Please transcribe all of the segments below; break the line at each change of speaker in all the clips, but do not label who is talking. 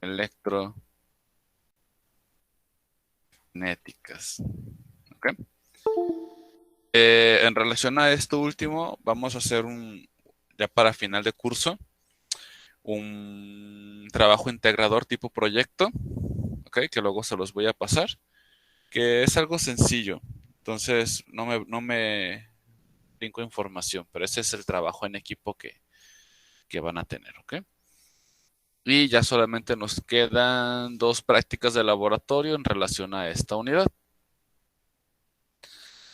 electronéticas. ¿Ok? En relación a esto último, vamos a hacer ya para final de curso, un trabajo integrador tipo proyecto, ¿ok? Que luego se los voy a pasar, que es algo sencillo. Entonces, no me brinco información, pero ese es el trabajo en equipo que van a tener, ¿ok? Y ya solamente nos quedan dos prácticas de laboratorio en relación a esta unidad.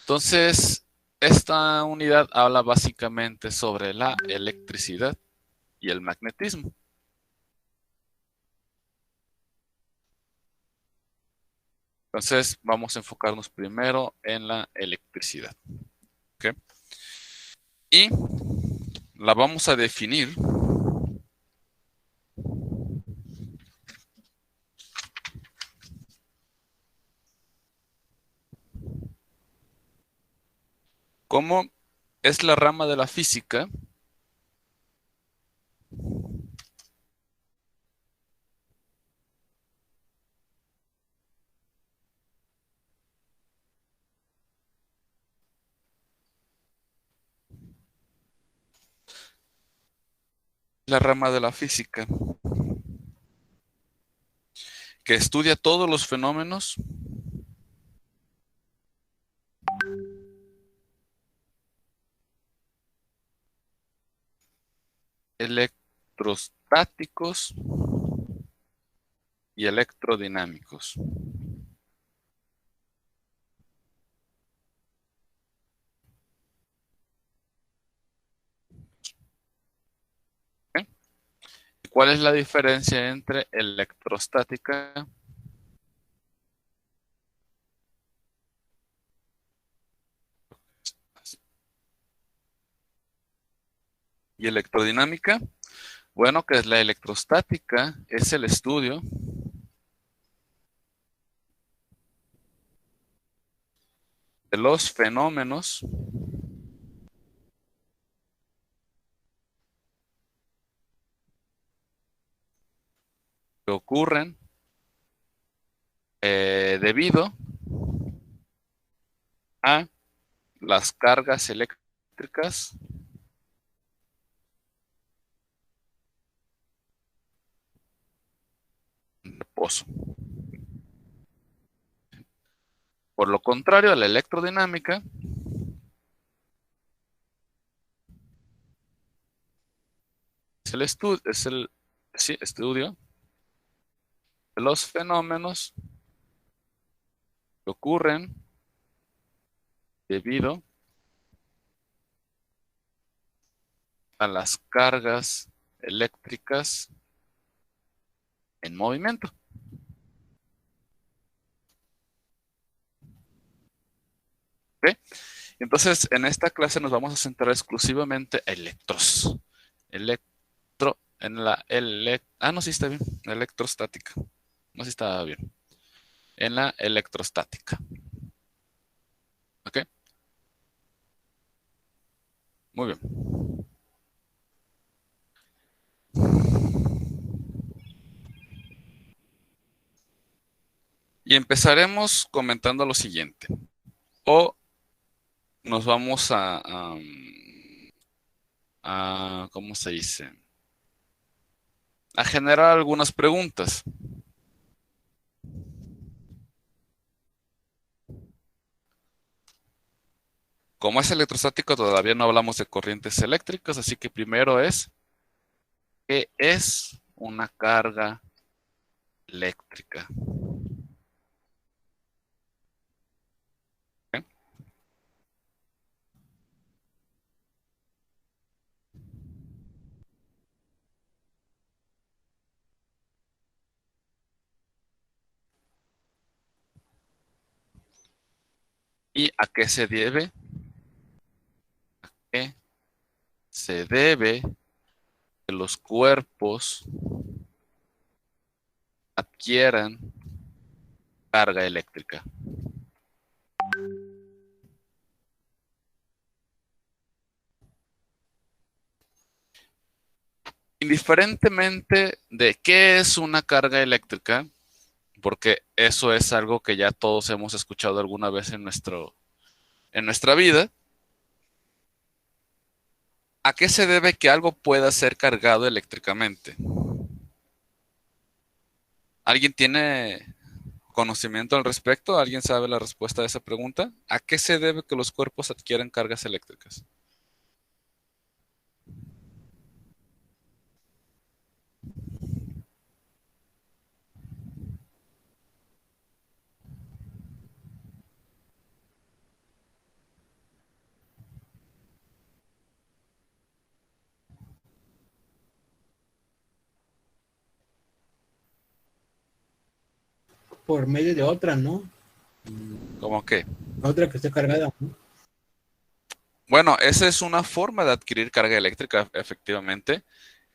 Entonces, esta unidad habla básicamente sobre la electricidad y el magnetismo. Entonces, vamos a enfocarnos primero en la electricidad, ¿ok? Y la vamos a definir como es la rama de la física la rama de la física que estudia todos los fenómenos electrostáticos y electrodinámicos. ¿Ok? ¿Cuál es la diferencia entre electrostática y electrodinámica? Bueno, que es la electrostática, es el estudio de los fenómenos que ocurren debido a las cargas eléctricas en reposo. Por lo contrario, a la electrodinámica es el estudio de los fenómenos que ocurren debido a las cargas eléctricas en movimiento. ¿Ok? Entonces, en esta clase nos vamos a centrar exclusivamente a electros. No, sí está bien. Electrostática. No, sí estaba bien. En la electrostática. ¿Ok? Muy bien. Y empezaremos comentando lo siguiente. O nos vamos ¿cómo se dice? A generar algunas preguntas. Como es electrostático, todavía no hablamos de corrientes eléctricas, así que primero es, ¿qué es una carga eléctrica? ¿Ok? ¿Y a qué se debe? ¿Qué se debe que los cuerpos adquieran carga eléctrica? indiferentemente de qué es una carga eléctrica, porque eso es algo que ya todos hemos escuchado alguna vez en nuestra vida, ¿a qué se debe que algo pueda ser cargado eléctricamente? ¿Alguien tiene conocimiento al respecto? ¿Alguien sabe la respuesta a esa pregunta? ¿A qué se debe que los cuerpos adquieran cargas eléctricas?
Por medio de otra, ¿no?
¿Cómo qué?
Otra que esté cargada, ¿no?
Bueno, esa es una forma de adquirir carga eléctrica, efectivamente.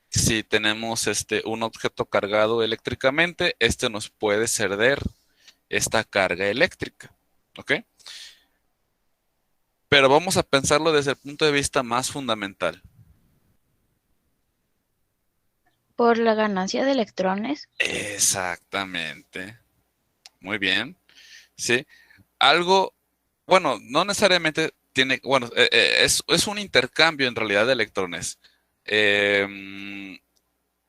Si tenemos un objeto cargado eléctricamente, este nos puede ceder esta carga eléctrica. ¿Ok? Pero vamos a pensarlo desde el punto de vista más fundamental.
Por la ganancia de electrones.
Exactamente. Muy bien. Sí. Algo, bueno, no necesariamente tiene, bueno, es un intercambio en realidad de electrones. Em,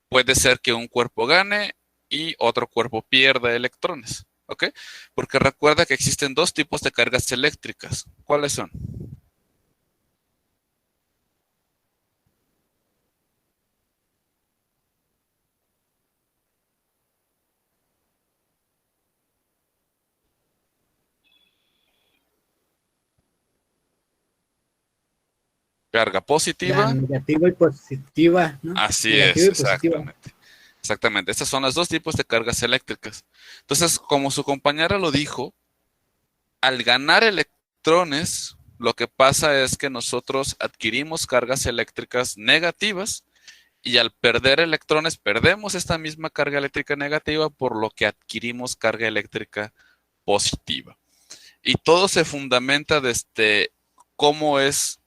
Puede ser que un cuerpo gane y otro cuerpo pierda electrones. ¿Ok? Porque recuerda que existen dos tipos de cargas eléctricas. ¿Cuáles son? Carga
La
positiva.
negativa y positiva, ¿no?
Así
Negativa
es,
y positiva.
exactamente. Exactamente. Estos son los dos tipos de cargas eléctricas. Entonces, como su compañera lo dijo, al ganar electrones, lo que pasa es que nosotros adquirimos cargas eléctricas negativas y al perder electrones perdemos esta misma carga eléctrica negativa, por lo que adquirimos carga eléctrica positiva. Y todo se fundamenta desde cómo es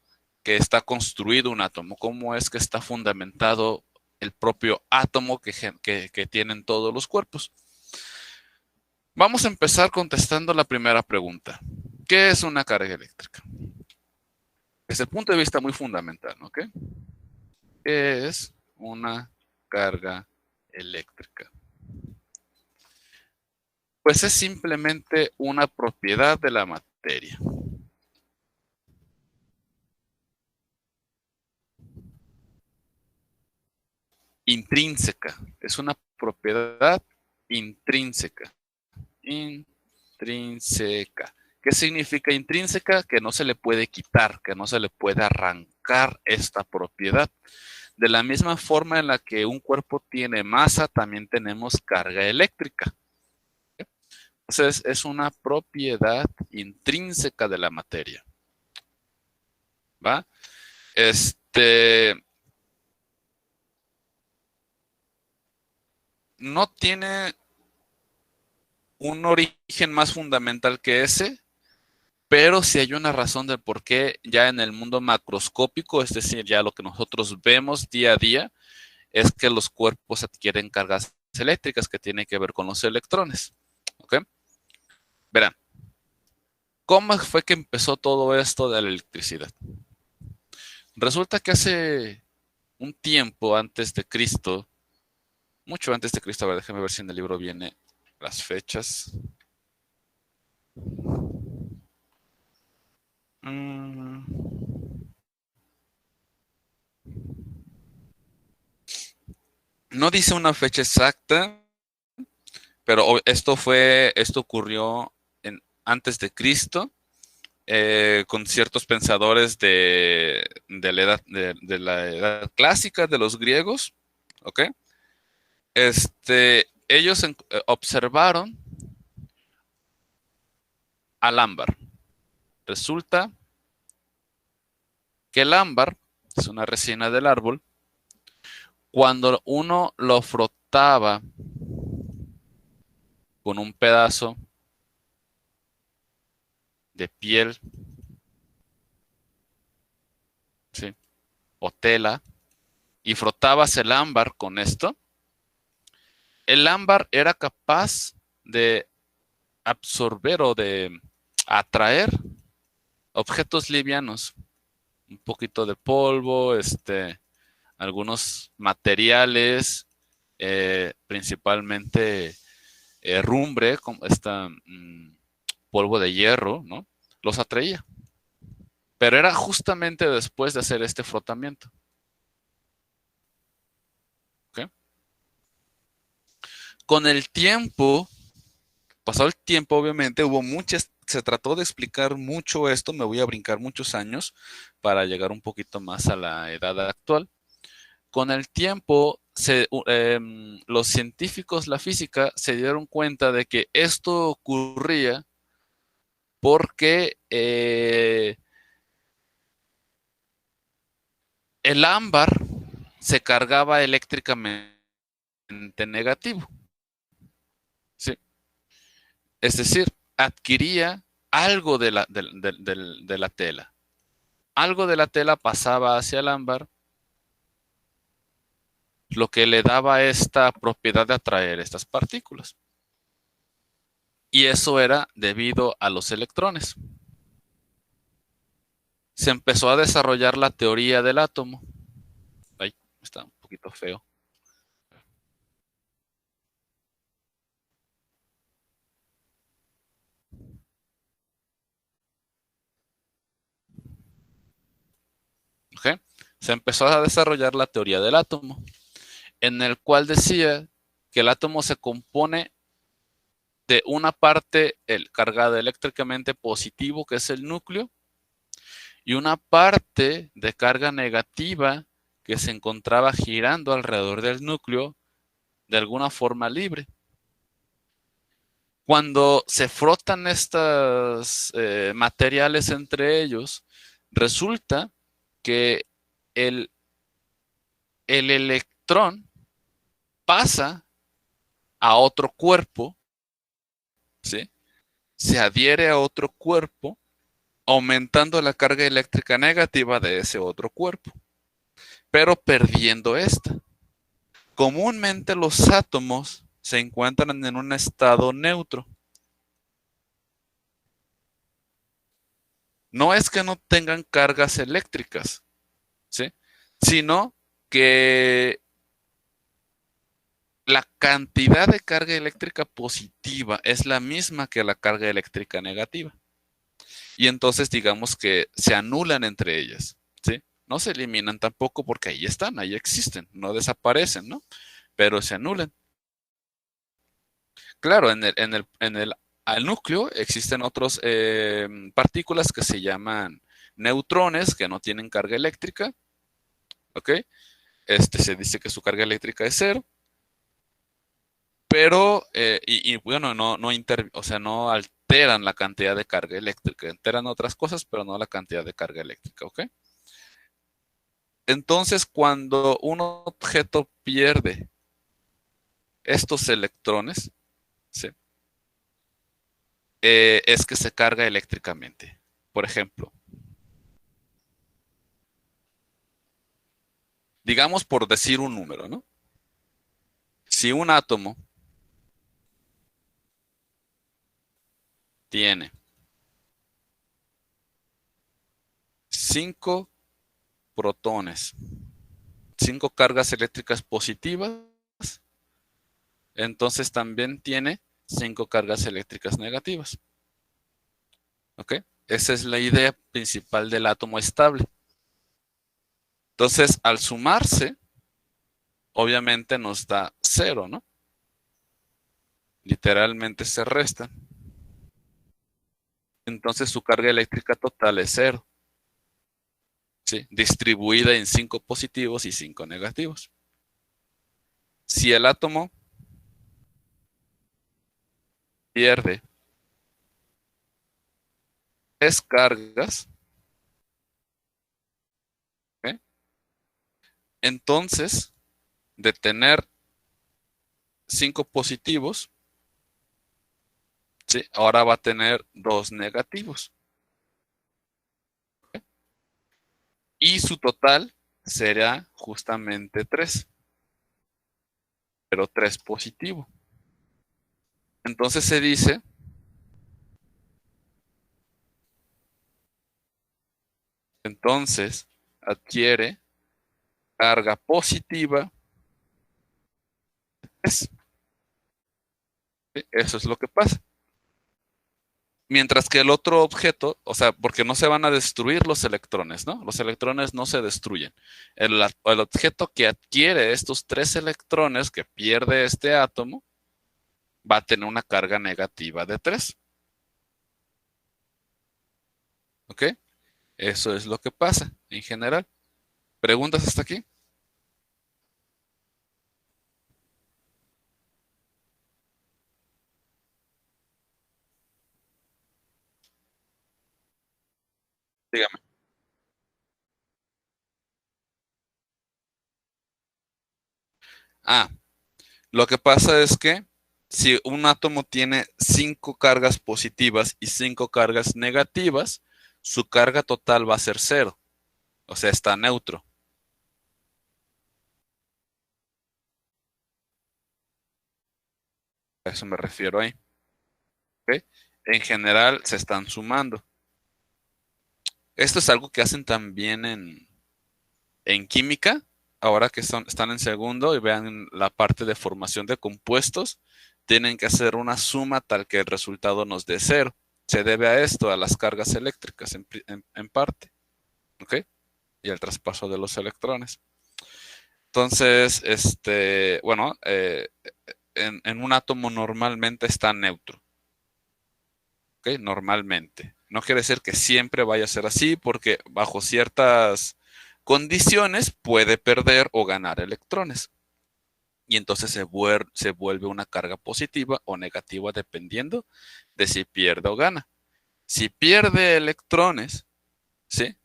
que está construido un átomo, cómo es que está fundamentado el propio átomo que tienen todos los cuerpos. Vamos a empezar contestando la primera pregunta. ¿Qué es una carga eléctrica? Desde el punto de vista muy fundamental, ¿ok? ¿Qué es una carga eléctrica? Pues es simplemente una propiedad de la materia. Intrínseca. Es una propiedad intrínseca. Intrínseca. ¿Qué significa intrínseca? Que no se le puede quitar, que no se le puede arrancar esta propiedad. De la misma forma en la que un cuerpo tiene masa, también tenemos carga eléctrica. Entonces, es una propiedad intrínseca de la materia. ¿Va? Este no tiene un origen más fundamental que ese, pero sí hay una razón del por qué ya en el mundo macroscópico, es decir, ya lo que nosotros vemos día a día, es que los cuerpos adquieren cargas eléctricas que tienen que ver con los electrones. ¿Ok? Verán, ¿cómo fue que empezó todo esto de la electricidad? Resulta que hace un tiempo antes de Cristo, mucho antes de Cristo, a ver, déjame ver si en el libro viene las fechas. Mm, no dice una fecha exacta, pero esto ocurrió antes de Cristo, con ciertos pensadores de la edad clásica de los griegos, ¿ok? Ellos observaron al ámbar. Resulta que el ámbar es una resina del árbol. Cuando uno lo frotaba con un pedazo de piel, ¿sí?, o tela, y frotabas el ámbar con esto, el ámbar era capaz de absorber o de atraer objetos livianos, un poquito de polvo, algunos materiales, principalmente rumbre, como polvo de hierro, ¿no? Los atraía. Pero era justamente después de hacer este frotamiento. ¿Ok? Con el tiempo, pasado el tiempo, obviamente, se trató de explicar mucho esto, me voy a brincar muchos años para llegar un poquito más a la edad actual. Con el tiempo, los científicos, la física, se dieron cuenta de que esto ocurría porque el ámbar se cargaba eléctricamente negativo, ¿sí? Es decir, adquiría algo de la tela. Algo de la tela pasaba hacia el ámbar, lo que le daba esta propiedad de atraer estas partículas. Y eso era debido a los electrones. Se empezó a desarrollar la teoría del átomo. Ay, está un poquito feo. ¿Ok? Se empezó a desarrollar la teoría del átomo, en el cual decía que el átomo se compone de una parte cargada eléctricamente positivo, que es el núcleo, y una parte de carga negativa que se encontraba girando alrededor del núcleo de alguna forma libre. Cuando se frotan estos materiales entre ellos, resulta que el electrón pasa a otro cuerpo, ¿sí? Se adhiere a otro cuerpo, aumentando la carga eléctrica negativa de ese otro cuerpo, pero perdiendo esta. Comúnmente los átomos se encuentran en un estado neutro. No es que no tengan cargas eléctricas, ¿sí? Sino que la cantidad de carga eléctrica positiva es la misma que la carga eléctrica negativa. Y entonces digamos que se anulan entre ellas, ¿sí? No se eliminan tampoco porque ahí están, ahí existen, no desaparecen, ¿no? Pero se anulan. Claro, al núcleo existen otras partículas que se llaman neutrones, que no tienen carga eléctrica, ¿ok? Se dice que su carga eléctrica es cero, pero, bueno, o sea, no alteran la cantidad de carga eléctrica, alteran otras cosas, pero no la cantidad de carga eléctrica, ¿ok? Entonces, cuando un objeto pierde estos electrones, ¿sí? Es que se carga eléctricamente. Por ejemplo, digamos por decir un número, ¿no? Si un átomo tiene 5 protones, 5 cargas eléctricas positivas, entonces también tiene 5 cargas eléctricas negativas. ¿Ok? Esa es la idea principal del átomo estable. Entonces, al sumarse, obviamente nos da 0, ¿no? Literalmente se restan. Entonces su carga eléctrica total es 0. ¿Sí? Distribuida en 5 positivos y 5 negativos. Si el átomo pierde 3 cargas, ¿ok? Entonces, de tener 5 positivos, ¿sí? Ahora va a tener 2 negativos. ¿Ok? Y su total será justamente 3, pero 3 positivo. Entonces se dice adquiere carga positiva. ¿Sí? Eso es lo que pasa. Mientras que el otro objeto, o sea, porque no se van a destruir los electrones, ¿no? Los electrones no se destruyen. El objeto que adquiere estos 3 electrones que pierde este átomo va a tener una carga negativa de 3. ¿Ok? Eso es lo que pasa en general. ¿Preguntas hasta aquí? Dígame. Ah, lo que pasa es que si un átomo tiene 5 cargas positivas y 5 cargas negativas, su carga total va a ser 0. O sea, está neutro. A eso me refiero ahí. ¿Ok? En general se están sumando. Esto es algo que hacen también en química, ahora que están en segundo y vean la parte de formación de compuestos, tienen que hacer una suma tal que el resultado nos dé 0. Se debe a esto, a las cargas eléctricas en parte, ¿ok? Y al traspaso de los electrones. Entonces, bueno, en un átomo normalmente está neutro, ¿ok? Normalmente. No quiere decir que siempre vaya a ser así, porque bajo ciertas condiciones puede perder o ganar electrones. Y entonces se vuelve una carga positiva o negativa dependiendo de si pierde o gana. Si pierde electrones, ¿sí?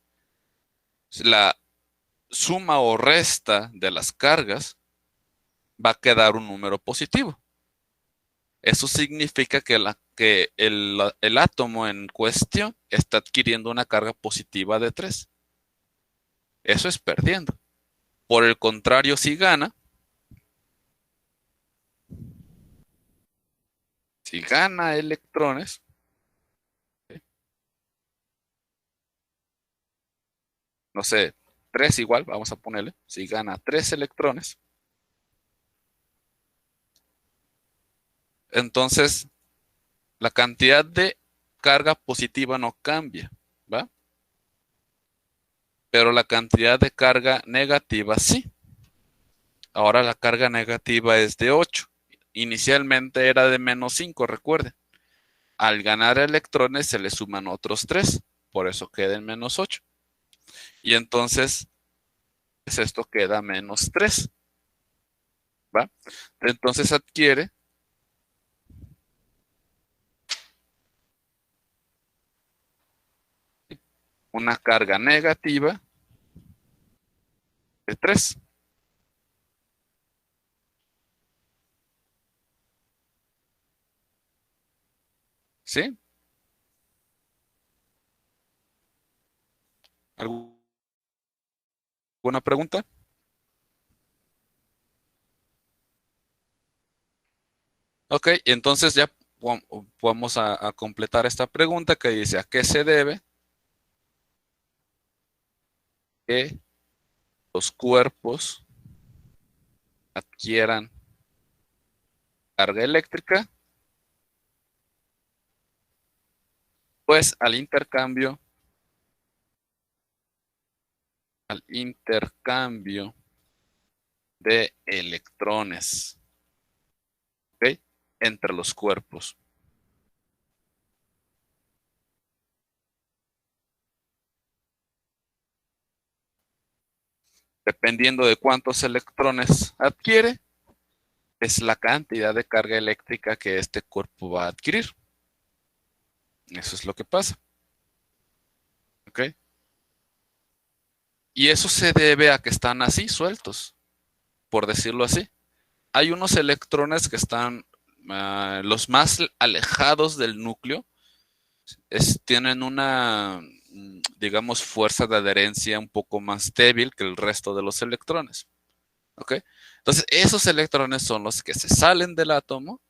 La suma o resta de las cargas va a quedar un número positivo. Eso significa que el átomo en cuestión está adquiriendo una carga positiva de 3. Eso es perdiendo. Por el contrario, si gana electrones, no sé, 3 igual, vamos a ponerle, si gana 3 electrones, entonces la cantidad de carga positiva no cambia, ¿va? Pero la cantidad de carga negativa sí. Ahora la carga negativa es de 8. Inicialmente era de -5, recuerden. Al ganar electrones se le suman otros 3, por eso queda en -8. Y entonces, pues esto queda -3, ¿va? Entonces adquiere una carga negativa de 3. ¿Sí? ¿Alguna pregunta? Ok, entonces ya vamos a completar esta pregunta que dice, ¿a qué se debe que los cuerpos adquieran carga eléctrica? Pues al intercambio de electrones, ¿ok? Entre los cuerpos. Dependiendo de cuántos electrones adquiere, es la cantidad de carga eléctrica que este cuerpo va a adquirir. Eso es lo que pasa. ¿Ok? Y eso se debe a que están así sueltos, por decirlo así. Hay unos electrones que están los más alejados del núcleo, tienen digamos, fuerza de adherencia un poco más débil que el resto de los electrones. ¿Ok? Entonces, esos electrones son los que se salen del átomo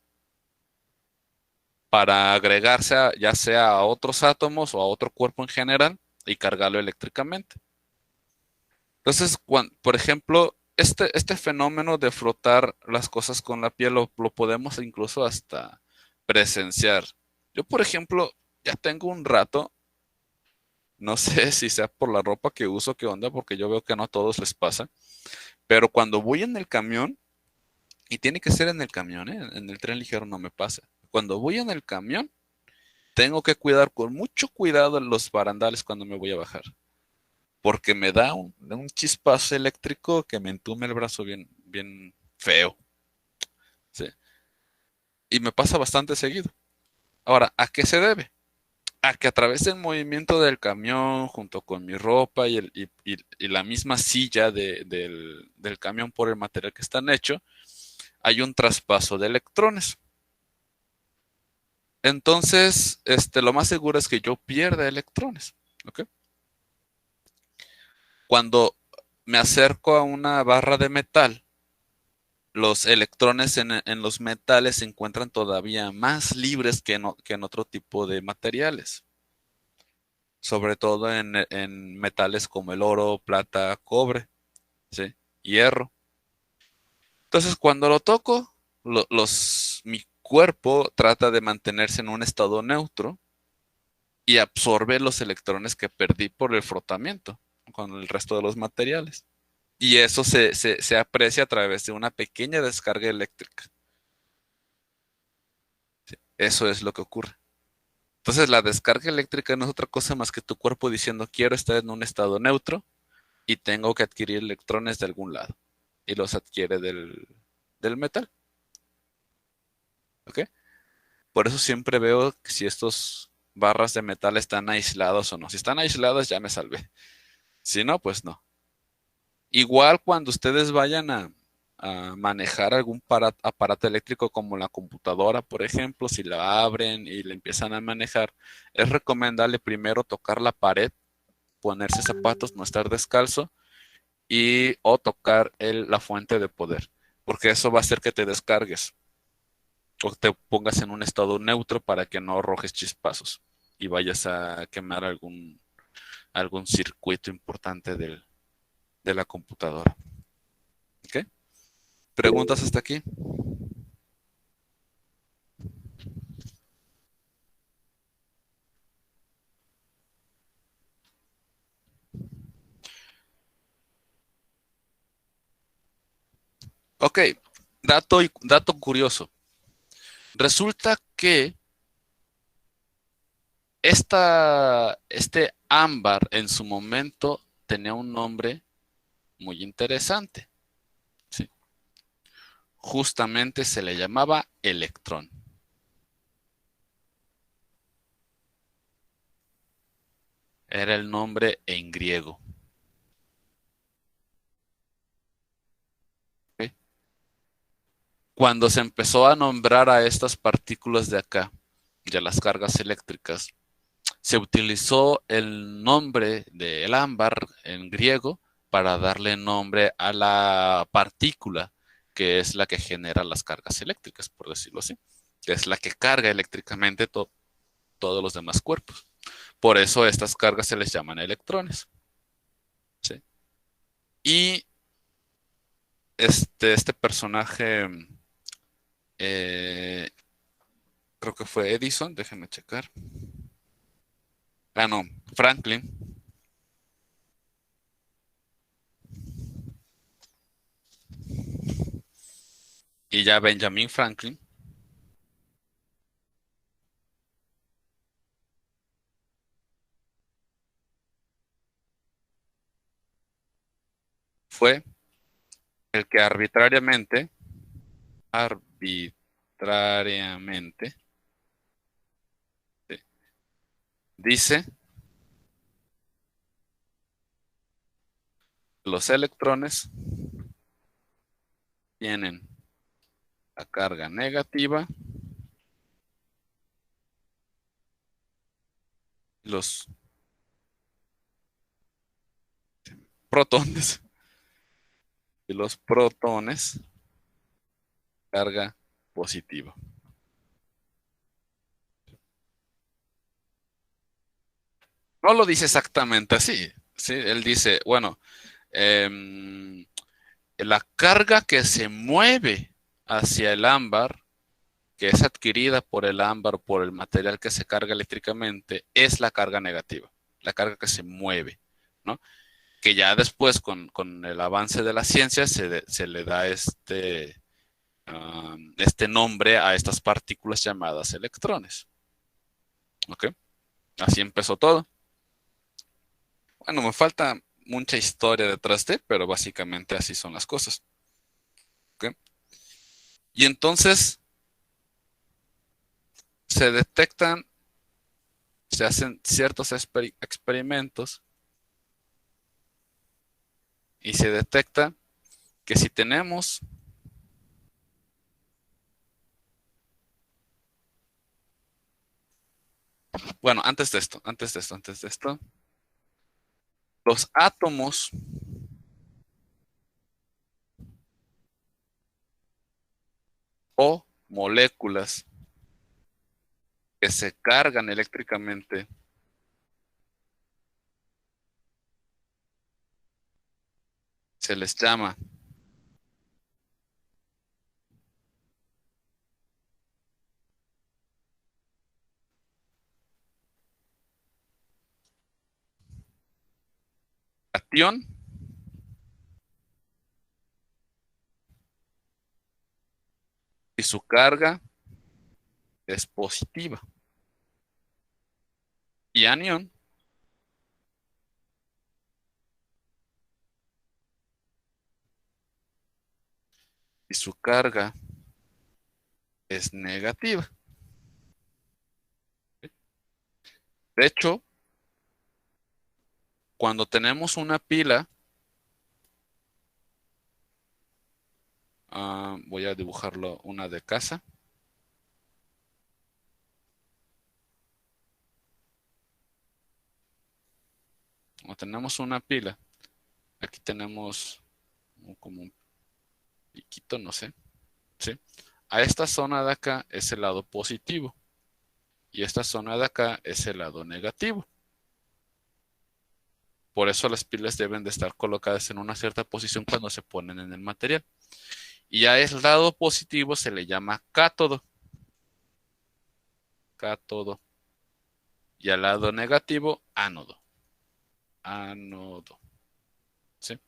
para agregarse ya sea a otros átomos o a otro cuerpo en general y cargarlo eléctricamente. Entonces, por ejemplo, este fenómeno de frotar las cosas con la piel lo podemos incluso hasta presenciar. Yo, por ejemplo, ya tengo un rato, no sé si sea por la ropa que uso, qué onda, porque yo veo que no a todos les pasa, pero cuando voy en el camión, y tiene que ser en el camión, ¿eh? En el tren ligero no me pasa. Cuando voy en el camión, tengo que cuidar con mucho cuidado los barandales cuando me voy a bajar, porque me da un chispazo eléctrico que me entume el brazo bien, bien feo. ¿Sí? Y me pasa bastante seguido. Ahora, ¿a qué se debe? A que a través del movimiento del camión, junto con mi ropa y la misma silla del camión por el material que están hecho, hay un traspaso de electrones. Entonces, lo más seguro es que yo pierda electrones. ¿Ok? Cuando me acerco a una barra de metal, los electrones en los metales se encuentran todavía más libres que en otro tipo de materiales, sobre todo en metales como el oro, plata, cobre, ¿sí? Hierro. Entonces, cuando lo toco, mi cuerpo trata de mantenerse en un estado neutro y absorbe los electrones que perdí por el frotamiento con el resto de los materiales. Y eso se aprecia a través de una pequeña descarga eléctrica. Eso es lo que ocurre. Entonces, la descarga eléctrica no es otra cosa más que tu cuerpo diciendo quiero estar en un estado neutro y tengo que adquirir electrones de algún lado. Y los adquiere del metal. ¿Ok? Por eso siempre veo si estos barras de metal están aislados o no. Si están aisladas, ya me salvé. Si no, pues no. Igual cuando ustedes vayan a manejar algún aparato eléctrico como la computadora, por ejemplo, si la abren y la empiezan a manejar, es recomendable primero tocar la pared, ponerse zapatos, no estar descalzo y o tocar la fuente de poder, porque eso va a hacer que te descargues o te pongas en un estado neutro para que no arrojes chispazos y vayas a quemar algún circuito importante de la computadora. ¿Ok? ¿Preguntas hasta aquí? Ok, dato curioso. Resulta que este ámbar en su momento tenía un nombre muy interesante. ¿Sí? Justamente se le llamaba electrón. Era el nombre en griego. ¿Ok? Cuando se empezó a nombrar a estas partículas de acá y a las cargas eléctricas, se utilizó el nombre del ámbar en griego para darle nombre a la partícula que es la que genera las cargas eléctricas, por decirlo así, que es la que carga eléctricamente todos los demás cuerpos. Por eso estas cargas se les llaman electrones. ¿Sí? Y este personaje, eh, creo que fue Edison, déjenme checar. Ah, no, Franklin. Y ya Benjamin Franklin fue el que arbitrariamente, sí, dice los electrones tienen la carga negativa, los protones. Y los protones, carga positiva. No lo dice exactamente así, ¿sí? Él dice, bueno, em, la carga que se mueve hacia el ámbar, que es adquirida por el ámbar, por el material que se carga eléctricamente, es la carga negativa, la carga que se mueve, ¿no? Que ya después, con el avance de la ciencia, se le da este nombre a estas partículas llamadas electrones. ¿Ok? Así empezó todo. Bueno, me falta mucha historia detrás de, pero básicamente así son las cosas. ¿Ok? Y entonces se detectan, se hacen ciertos experimentos y se detecta que si tenemos, bueno, antes de esto, los átomos o moléculas que se cargan eléctricamente se les llama cation y su carga es positiva. Y anión y su carga es negativa. De hecho, cuando tenemos una pila, voy a dibujarlo una de casa. Cuando tenemos una pila, aquí tenemos como un piquito, no sé, ¿sí? A esta zona de acá es el lado positivo y esta zona de acá es el lado negativo. Por eso las pilas deben de estar colocadas en una cierta posición cuando se ponen en el material. Y a ese lado positivo se le llama cátodo. Cátodo. Y al lado negativo, ánodo. Ánodo. ¿Sí?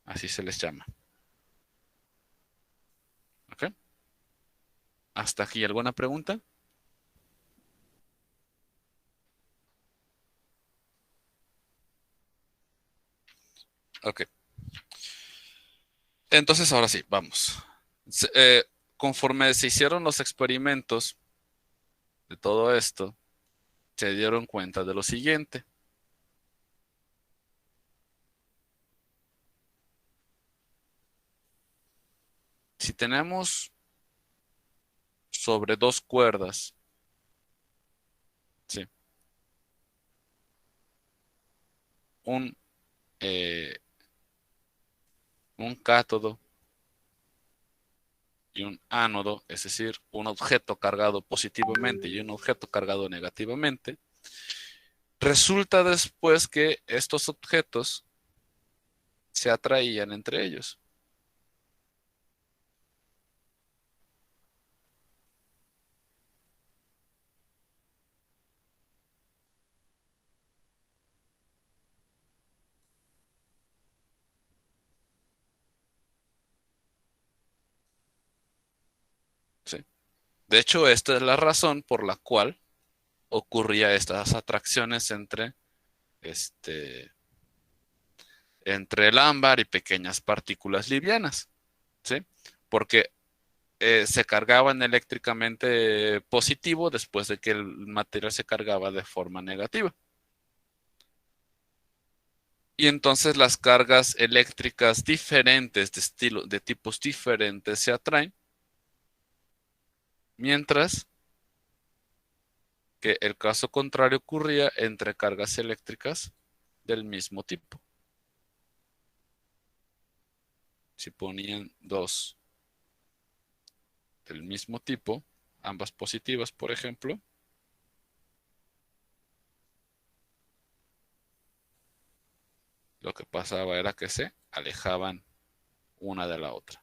Así se les llama. ¿Ok? ¿Hasta aquí alguna pregunta? Ok. Entonces ahora sí, vamos. Conforme se hicieron los experimentos de todo esto, se dieron cuenta de lo siguiente. Si tenemos sobre dos cuerdas, ¿sí? un, eh, un cátodo y un ánodo, es decir, un objeto cargado positivamente y un objeto cargado negativamente, resulta después que estos objetos se atraían entre ellos. ¿Sí? De hecho, esta es la razón por la cual ocurría estas atracciones este, entre el ámbar y pequeñas partículas livianas, ¿sí? Porque se cargaban eléctricamente positivo después de que el material se cargaba de forma negativa. Y entonces las cargas eléctricas diferentes de tipos diferentes se atraen, mientras que el caso contrario ocurría entre cargas eléctricas del mismo tipo. Si ponían dos del mismo tipo, ambas positivas, por ejemplo, lo que pasaba era que se alejaban una de la otra.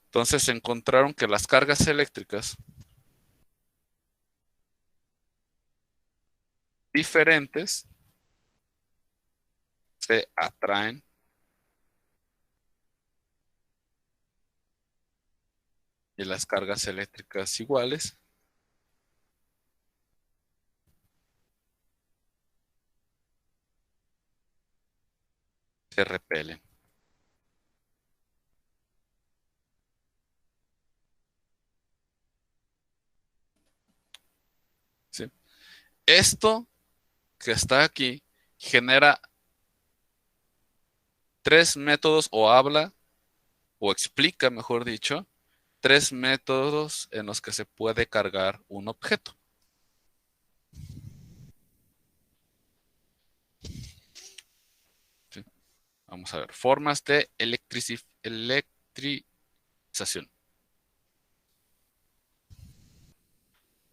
Entonces encontraron que las cargas eléctricas diferentes se atraen y las cargas eléctricas iguales se repelen. ¿Sí? Esto que está aquí genera tres métodos o habla o explica, mejor dicho, tres métodos en los que se puede cargar un objeto. ¿Sí? Vamos a ver, formas de electrización.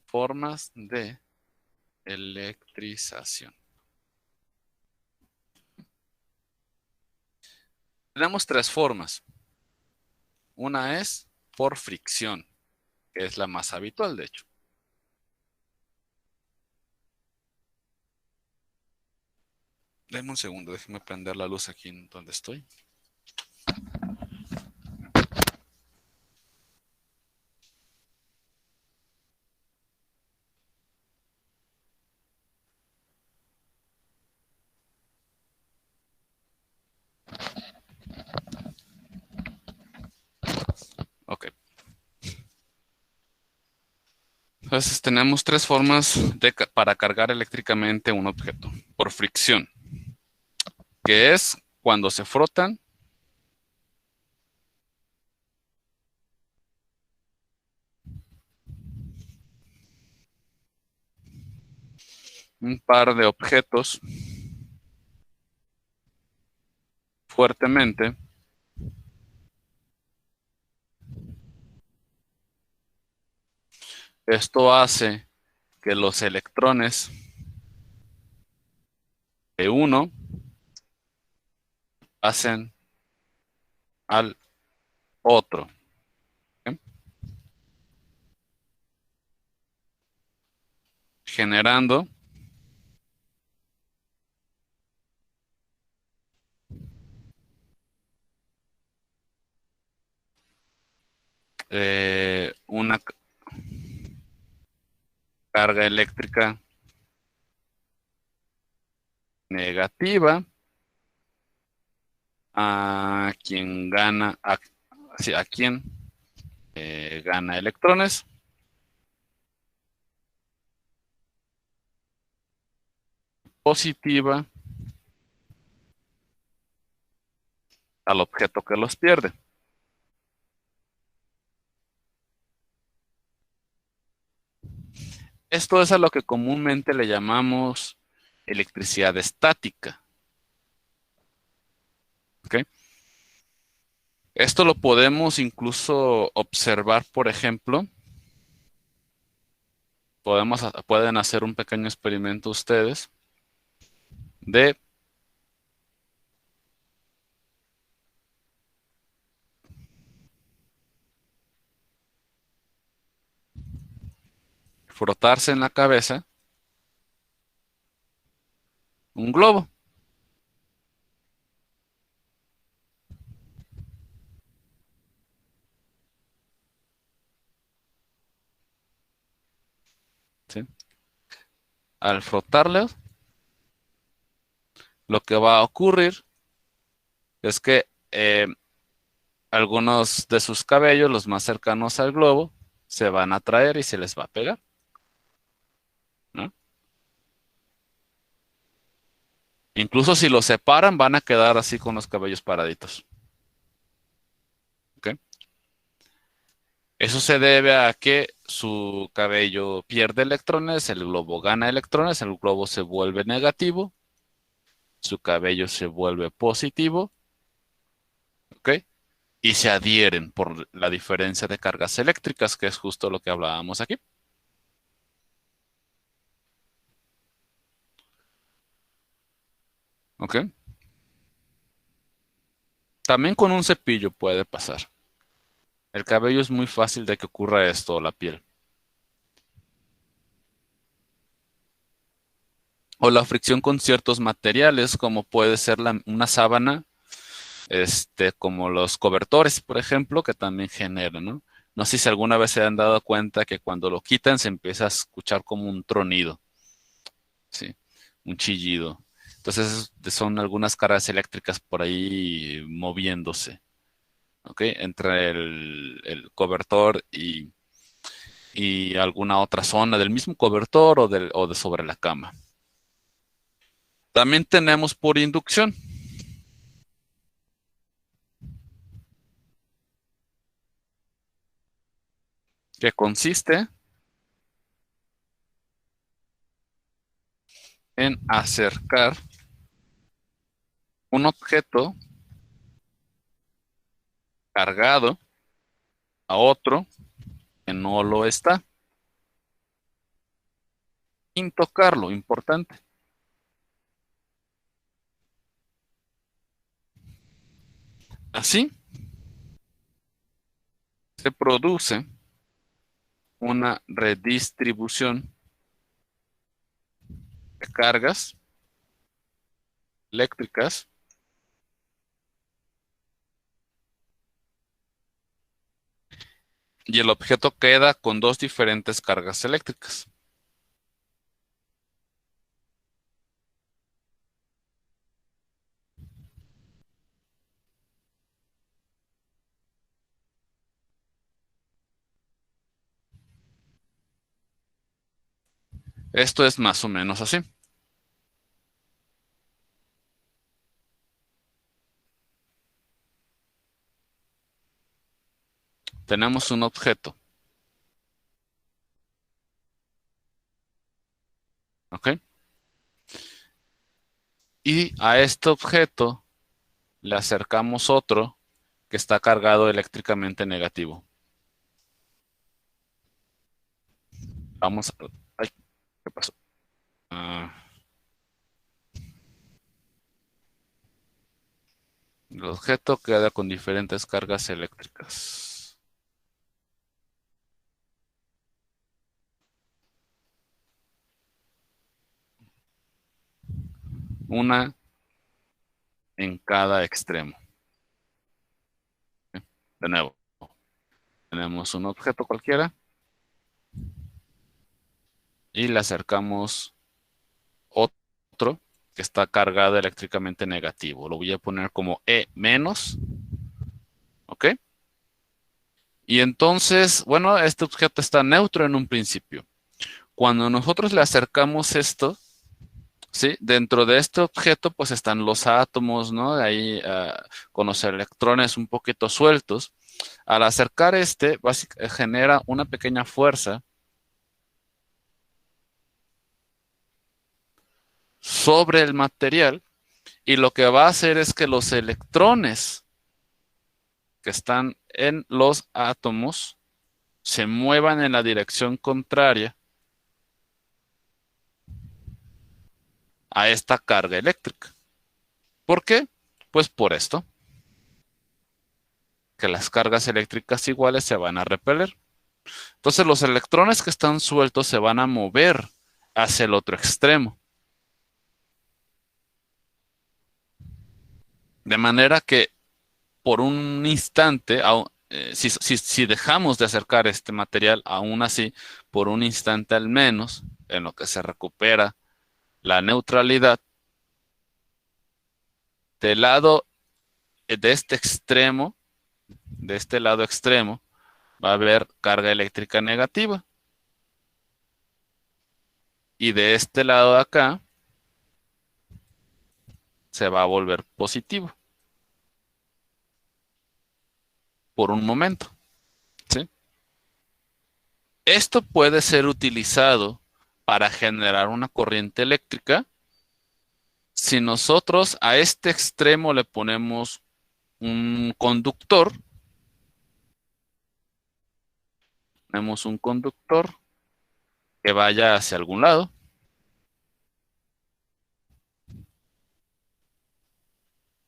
Formas de electrización. Tenemos tres formas. Una es por fricción, que es la más habitual, de hecho. Denme un segundo, déjeme prender la luz aquí en donde estoy. Ok. Entonces tenemos tres formas para cargar eléctricamente un objeto. Por fricción, que es cuando se frotan un par de objetos fuertemente. Esto hace que los electrones de uno pasen al otro. ¿Ok? Generando una carga eléctrica negativa a quien gana, sí, a quien gana electrones. Positiva al objeto que los pierde. Esto es a lo que comúnmente le llamamos electricidad estática. ¿Ok? Esto lo podemos incluso observar, por ejemplo, pueden hacer un pequeño experimento ustedes de frotarse en la cabeza un globo. ¿Sí? Al frotarle, lo que va a ocurrir es que algunos de sus cabellos, los más cercanos al globo, se van a atraer y se les va a pegar, ¿no? Incluso si los separan, van a quedar así con los cabellos paraditos. ¿Ok? Eso se debe a que su cabello pierde electrones, el globo gana electrones, el globo se vuelve negativo, su cabello se vuelve positivo, ¿ok? Y se adhieren por la diferencia de cargas eléctricas, que es justo lo que hablábamos aquí. ¿Ok? También con un cepillo puede pasar. El cabello es muy fácil de que ocurra esto, o la piel. O la fricción con ciertos materiales, como puede ser una sábana, como los cobertores, por ejemplo, que también generan, ¿no? No sé si alguna vez se han dado cuenta que cuando lo quitan se empieza a escuchar como un tronido, ¿sí? Un chillido. Entonces son algunas cargas eléctricas por ahí moviéndose, ¿ok? Entre el cobertor y alguna otra zona del mismo cobertor o de sobre la cama. También tenemos por inducción, que consiste en acercar un objeto cargado a otro que no lo está, sin tocarlo, importante. Así se produce una redistribución de cargas eléctricas y el objeto queda con dos diferentes cargas eléctricas. Esto es más o menos así. Tenemos un objeto, ¿ok? Y a este objeto le acercamos otro que está cargado eléctricamente negativo. Vamos a... Ay, ¿qué pasó? Ah, el objeto queda con diferentes cargas eléctricas. Una en cada extremo. De nuevo, tenemos un objeto cualquiera y le acercamos otro que está cargado eléctricamente negativo. Lo voy a poner como E menos, ¿ok? Y entonces, bueno, este objeto está neutro en un principio. Cuando nosotros le acercamos esto, ¿sí? Dentro de este objeto, pues están los átomos, ¿no? De ahí con los electrones un poquito sueltos. Al acercar genera una pequeña fuerza sobre el material y lo que va a hacer es que los electrones que están en los átomos se muevan en la dirección contraria a esta carga eléctrica. ¿Por qué? Pues por esto, que las cargas eléctricas iguales se van a repeler. Entonces los electrones que están sueltos se van a mover hacia el otro extremo. De manera que por un instante, si dejamos de acercar este material, aún así, por un instante al menos, en lo que se recupera la neutralidad, del lado de este extremo, de este lado extremo, va a haber carga eléctrica negativa. Y de este lado de acá, se va a volver positivo por un momento, ¿sí? Esto puede ser utilizado para generar una corriente eléctrica si nosotros a este extremo le ponemos un conductor. Tenemos un conductor que vaya hacia algún lado.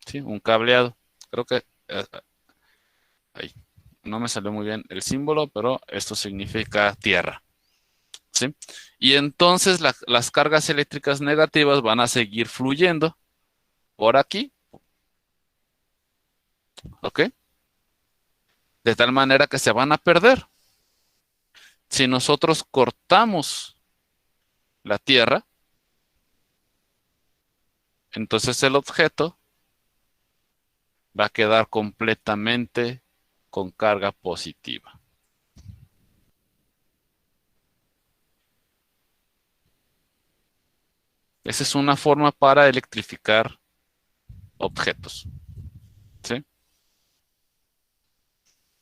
¿Sí? Un cableado. Creo que ahí, no me salió muy bien el símbolo, pero esto significa tierra. ¿Sí? Y entonces las cargas eléctricas negativas van a seguir fluyendo por aquí, ¿ok? De tal manera que se van a perder. Si nosotros cortamos la tierra, entonces el objeto va a quedar completamente con carga positiva. Esa es una forma para electrificar objetos. ¿Sí?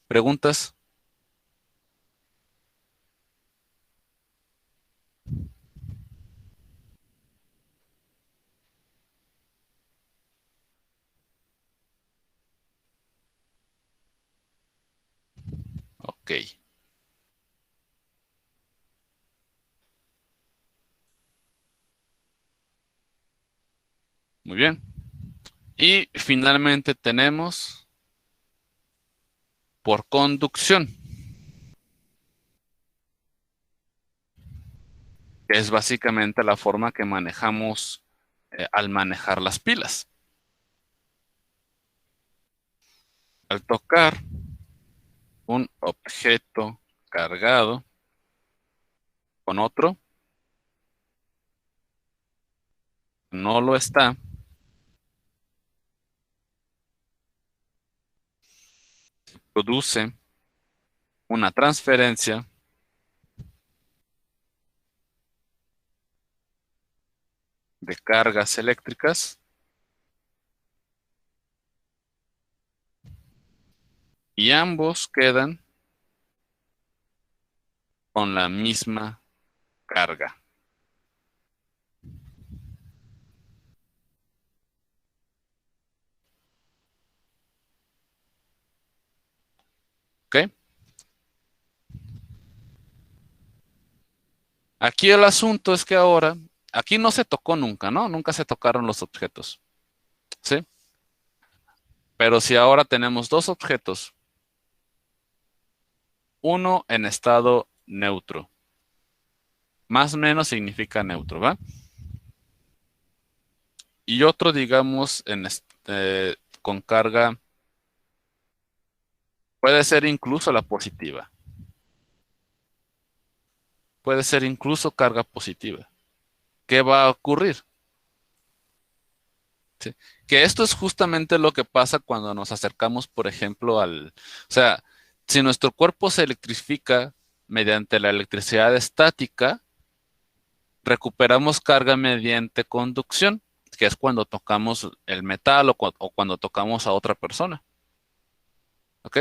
¿Preguntas? Ok. Muy bien. Y finalmente tenemos por conducción, que es básicamente la forma que manejamos al manejar las pilas. Al tocar un objeto cargado con otro, no lo está, produce una transferencia de cargas eléctricas y ambos quedan con la misma carga. ¿Ok? Aquí el asunto es que ahora, aquí no se tocó nunca, ¿no? Nunca se tocaron los objetos, ¿sí? Pero si ahora tenemos dos objetos, uno en estado neutro, más o menos significa neutro, ¿va? Y otro, digamos, con carga, puede ser incluso la positiva, puede ser incluso carga positiva. ¿Qué va a ocurrir? ¿Sí? Que esto es justamente lo que pasa cuando nos acercamos, por ejemplo, o sea, si nuestro cuerpo se electrifica mediante la electricidad estática, recuperamos carga mediante conducción, que es cuando tocamos el metal o cuando tocamos a otra persona. ¿Ok?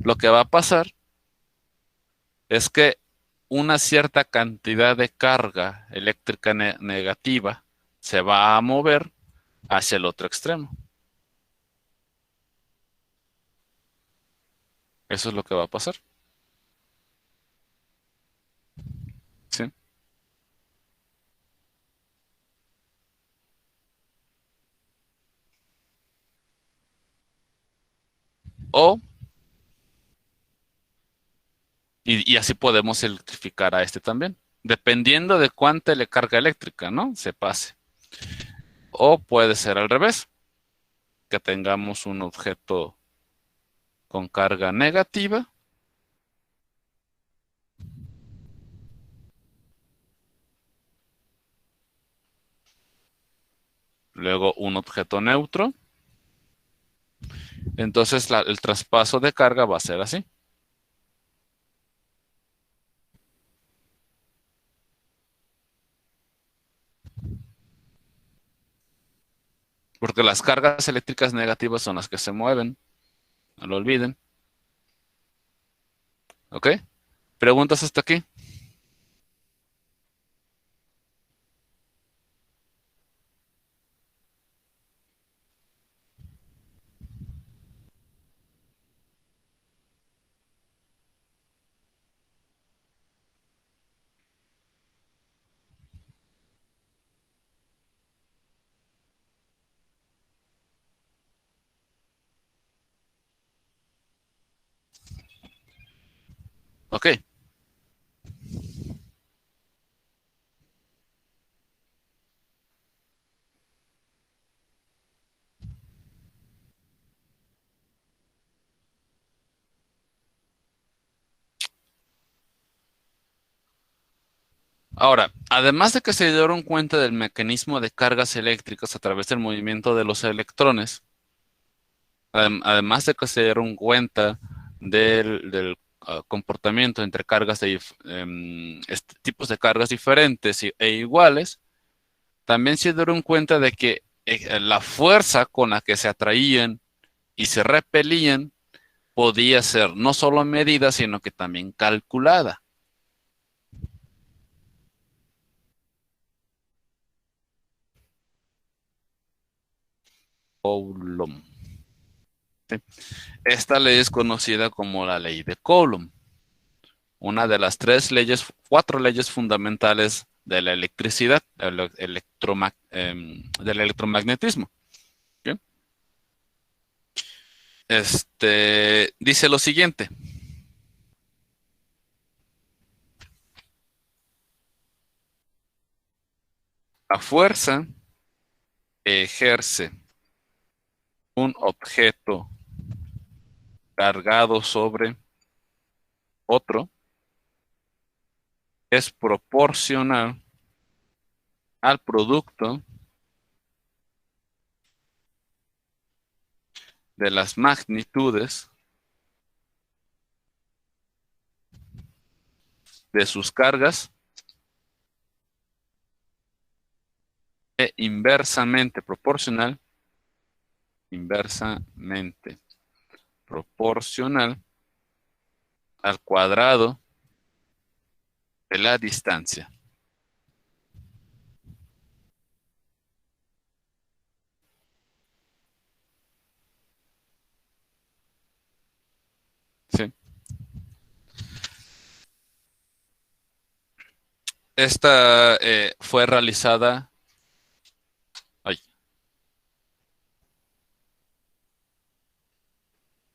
Lo que va a pasar es que una cierta cantidad de carga eléctrica negativa se va a mover hacia el otro extremo. Eso es lo que va a pasar. ¿Sí? O, y así podemos electrificar a este también, dependiendo de cuánta le carga eléctrica, ¿no? Se pase. O puede ser al revés, que tengamos un objeto con carga negativa, luego un objeto neutro. Entonces el traspaso de carga va a ser así. Porque las cargas eléctricas negativas son las que se mueven, no lo olviden. ¿Ok? ¿Preguntas hasta aquí? Ok. Ahora, además de que se dieron cuenta del mecanismo de cargas eléctricas a través del movimiento de los electrones, además de que se dieron cuenta del comportamiento entre cargas tipos de cargas diferentes e iguales, también se dieron cuenta de que la fuerza con la que se atraían y se repelían podía ser no solo medida, sino que también calculada. Coulomb. ¿Sí? Esta ley es conocida como la ley de Coulomb, una de las cuatro leyes fundamentales de la electricidad, del electromagnetismo. ¿Sí? Dice lo siguiente. La fuerza que ejerce un objeto cargado sobre otro es proporcional al producto de las magnitudes de sus cargas e inversamente proporcional al cuadrado de la distancia. ¿Sí? Esta fue realizada. Ay,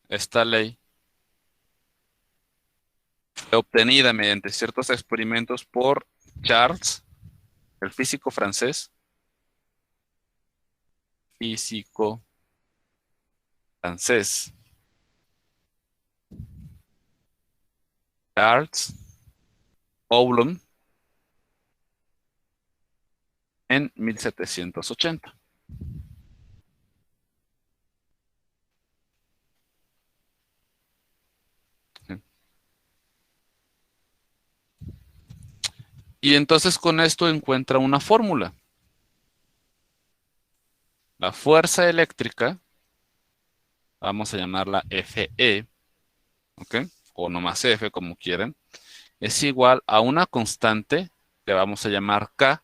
esta ley fue obtenida mediante ciertos experimentos por Charles, el físico francés. Físico francés. Charles Coulomb en 1780. Y entonces con esto encuentra una fórmula. La fuerza eléctrica, vamos a llamarla Fe, ¿ok? O nomás F, como quieran, es igual a una constante que vamos a llamar K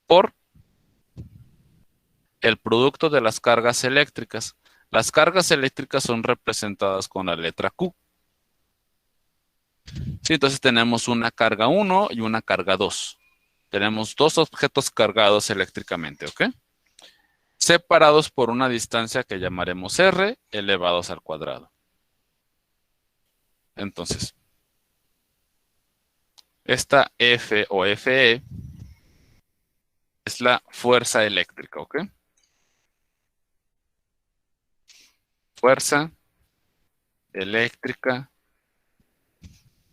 por el producto de las cargas eléctricas. Las cargas eléctricas son representadas con la letra Q. Sí, entonces tenemos una carga 1 y una carga 2. Tenemos dos objetos cargados eléctricamente, ¿ok? Separados por una distancia que llamaremos R elevados al cuadrado. Entonces, esta F o Fe es la fuerza eléctrica, ¿ok? Fuerza eléctrica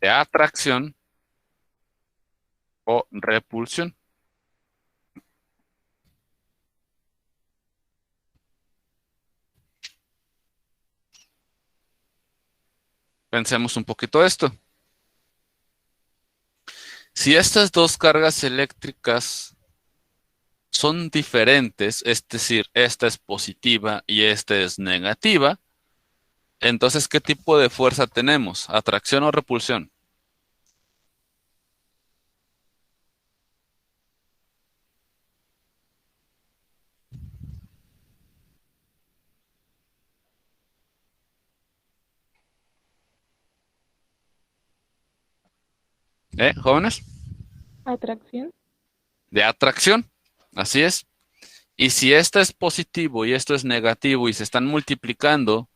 de atracción o repulsión. Pensemos un poquito esto. Si estas dos cargas eléctricas son diferentes, es decir, esta es positiva y esta es negativa, Entonces, ¿qué tipo de fuerza tenemos? ¿Atracción o repulsión? ¿Jóvenes?
Atracción.
De atracción. Así es. Y si esto es positivo y esto es negativo y se están multiplicando,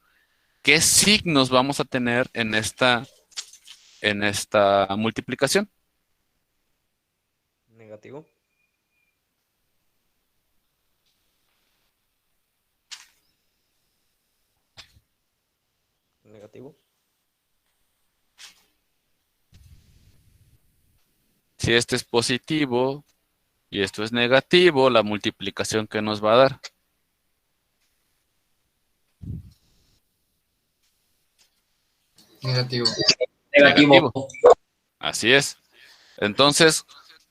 ¿qué signos vamos a tener en esta multiplicación?
Negativo. Negativo.
Si este es positivo y esto es negativo, la multiplicación que nos va a dar.
Negativo.
Negativo. Así es. Entonces,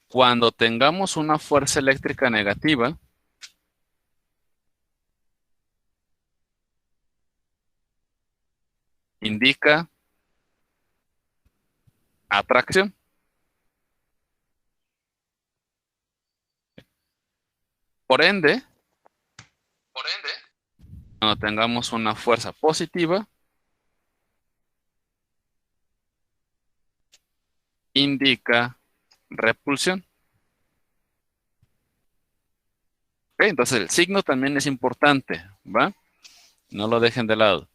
cuando tengamos una fuerza eléctrica negativa, indica atracción. Por ende, cuando tengamos una fuerza positiva, indica repulsión. Ok, entonces el signo también es importante, ¿va? No lo dejen de lado.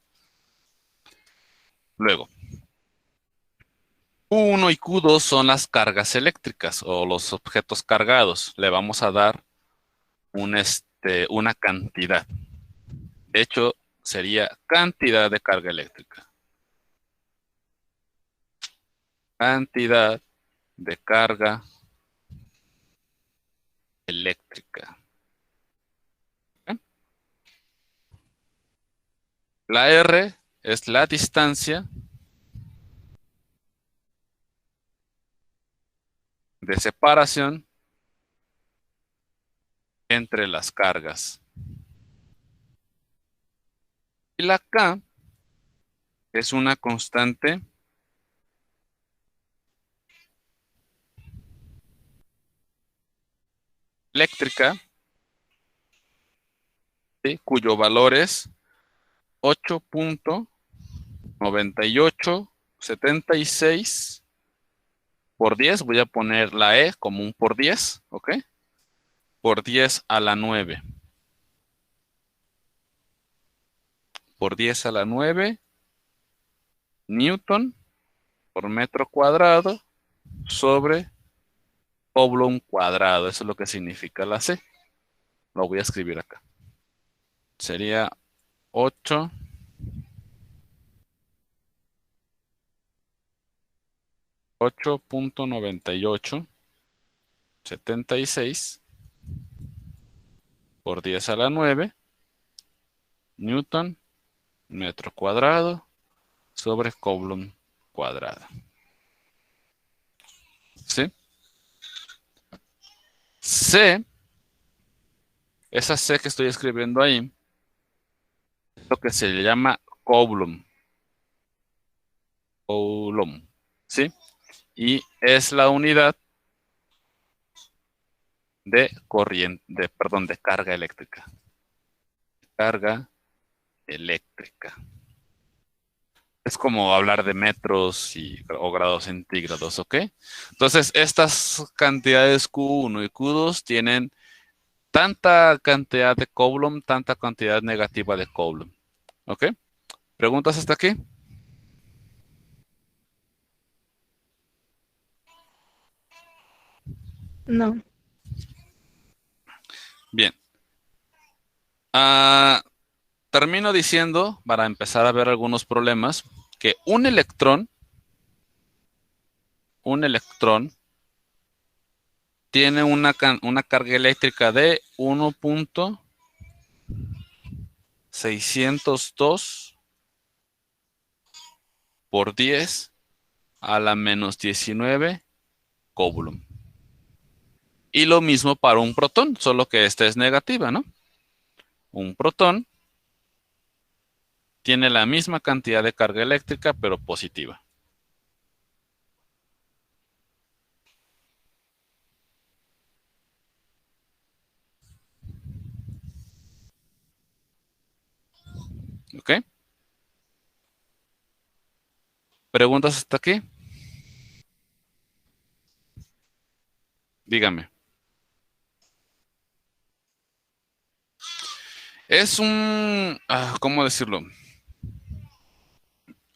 Luego, Q1 y Q2 son las cargas eléctricas o los objetos cargados. Le vamos a dar una cantidad. De hecho, sería cantidad de carga eléctrica. Cantidad de carga eléctrica. ¿Ok? La R es la distancia de separación entre las cargas. Y la K es una constante eléctrica, ¿sí? Cuyo valor es 8.9876 por 10. Voy a poner la E como un por 10, ¿ok? Por 10 a la 9. Por 10 a la 9 Newton por metro cuadrado sobre Coulomb cuadrado. Eso es lo que significa la C. Lo voy a escribir acá. Sería 8.9876 por 10 a la 9 Newton metro cuadrado sobre Coulomb cuadrado. ¿Sí? C, esa C que estoy escribiendo ahí, es lo que se le llama Coulomb. Coulomb, ¿sí? Y es la unidad de corriente, de carga eléctrica. Carga eléctrica. Es como hablar de metros o grados centígrados, ¿ok? Entonces, estas cantidades Q1 y Q2 tienen tanta cantidad de Coulomb, tanta cantidad negativa de Coulomb, ¿ok? ¿Preguntas hasta aquí?
No.
Bien. Termino diciendo, para empezar a ver algunos problemas, que un electrón tiene una carga eléctrica de 1.602 por 10 a la menos 19 Coulomb. Y lo mismo para un protón, solo que esta es negativa, ¿no? Un protón tiene la misma cantidad de carga eléctrica, pero positiva. ¿Ok? ¿Preguntas hasta aquí? Dígame. Es un, ¿cómo decirlo?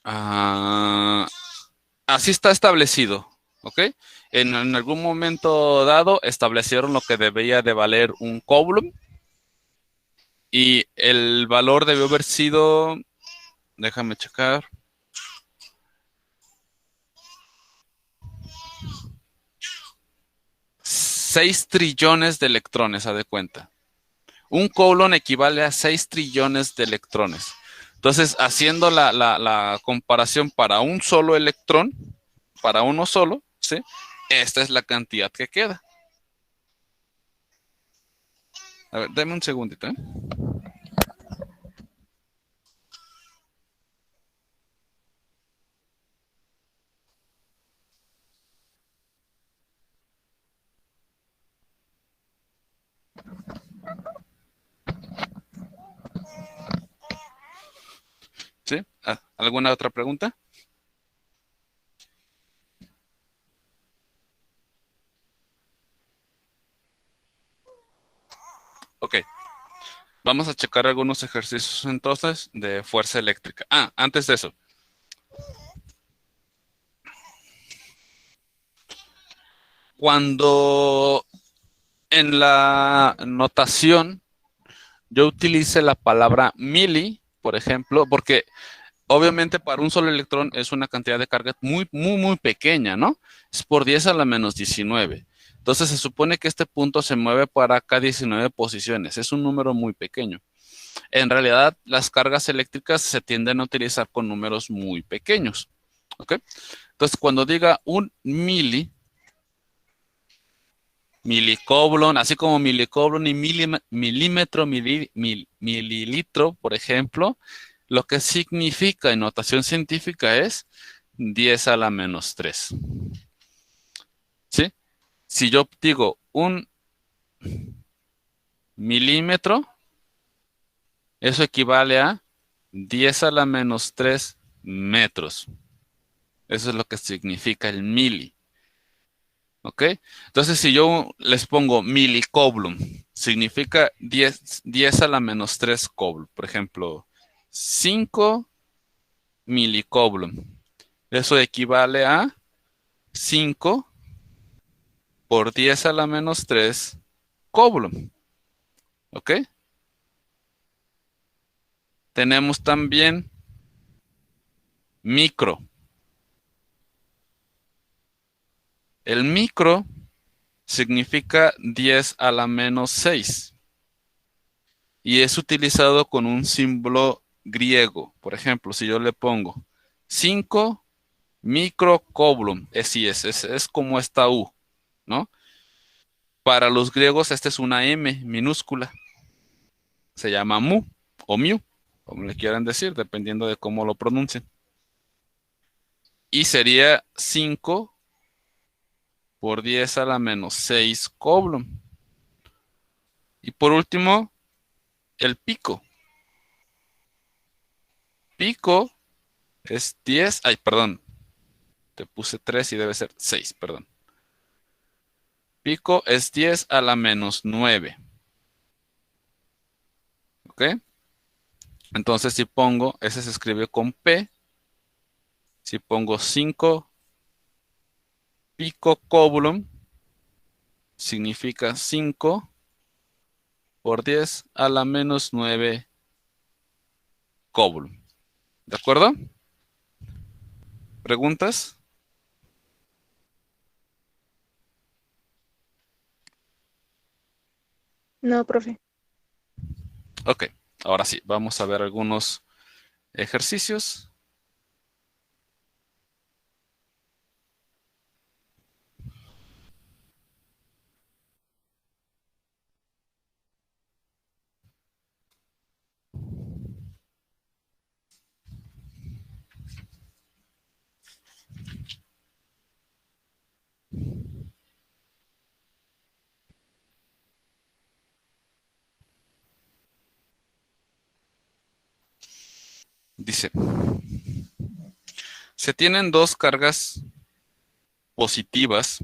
Ah, así está establecido, ¿ok? En algún momento dado establecieron lo que debía de valer un coulomb y el valor debió haber sido, déjame checar, 6 trillones de electrones, haz de cuenta. Un coulomb equivale a 6 trillones de electrones. Entonces, haciendo la comparación para un solo electrón, para uno solo, ¿sí? Esta es la cantidad que queda. A ver, dame un segundito, ¿eh? ¿Sí? ¿Alguna otra pregunta? Ok. Vamos a checar algunos ejercicios entonces de fuerza eléctrica. Antes de eso. Cuando en la notación yo utilice la palabra mili, por ejemplo, porque obviamente para un solo electrón es una cantidad de carga muy, muy, muy pequeña, ¿no? Es por 10 a la menos 19. Entonces se supone que este punto se mueve para acá 19 posiciones. Es un número muy pequeño. En realidad, las cargas eléctricas se tienden a utilizar con números muy pequeños. ¿Ok? Entonces, cuando diga un milicoblon, así como milicoblon y milímetro, mililitro, por ejemplo, lo que significa en notación científica es 10 a la menos 3. ¿Sí? Si yo digo un milímetro, eso equivale a 10 a la menos 3 metros. Eso es lo que significa el mili. ¿Ok? Entonces, si yo les pongo milicoblum, significa 10 a la menos 3 coblum. Por ejemplo, 5 milicoblum. Eso equivale a 5 por 10 a la menos 3 coblum. ¿Ok? Tenemos también micro. El micro significa 10 a la menos 6 y es utilizado con un símbolo griego. Por ejemplo, si yo le pongo 5 microcoblum, es como esta U, ¿no? Para los griegos esta es una M minúscula, se llama mu o mu, como le quieran decir, dependiendo de cómo lo pronuncien. Y sería 5 por 10 a la menos 6 coblum. Y por último, el pico. Pico es 10, ay, perdón, te puse 3 y debe ser 6, perdón. Pico es 10 a la menos 9. ¿Ok? Entonces si pongo, ese se escribe con P. Si pongo 5 picocoblum, significa 5 por 10 a la menos 9 coblum. ¿De acuerdo? ¿Preguntas?
No, profe.
Ok, ahora sí, vamos a ver algunos ejercicios. Dice, se tienen dos cargas positivas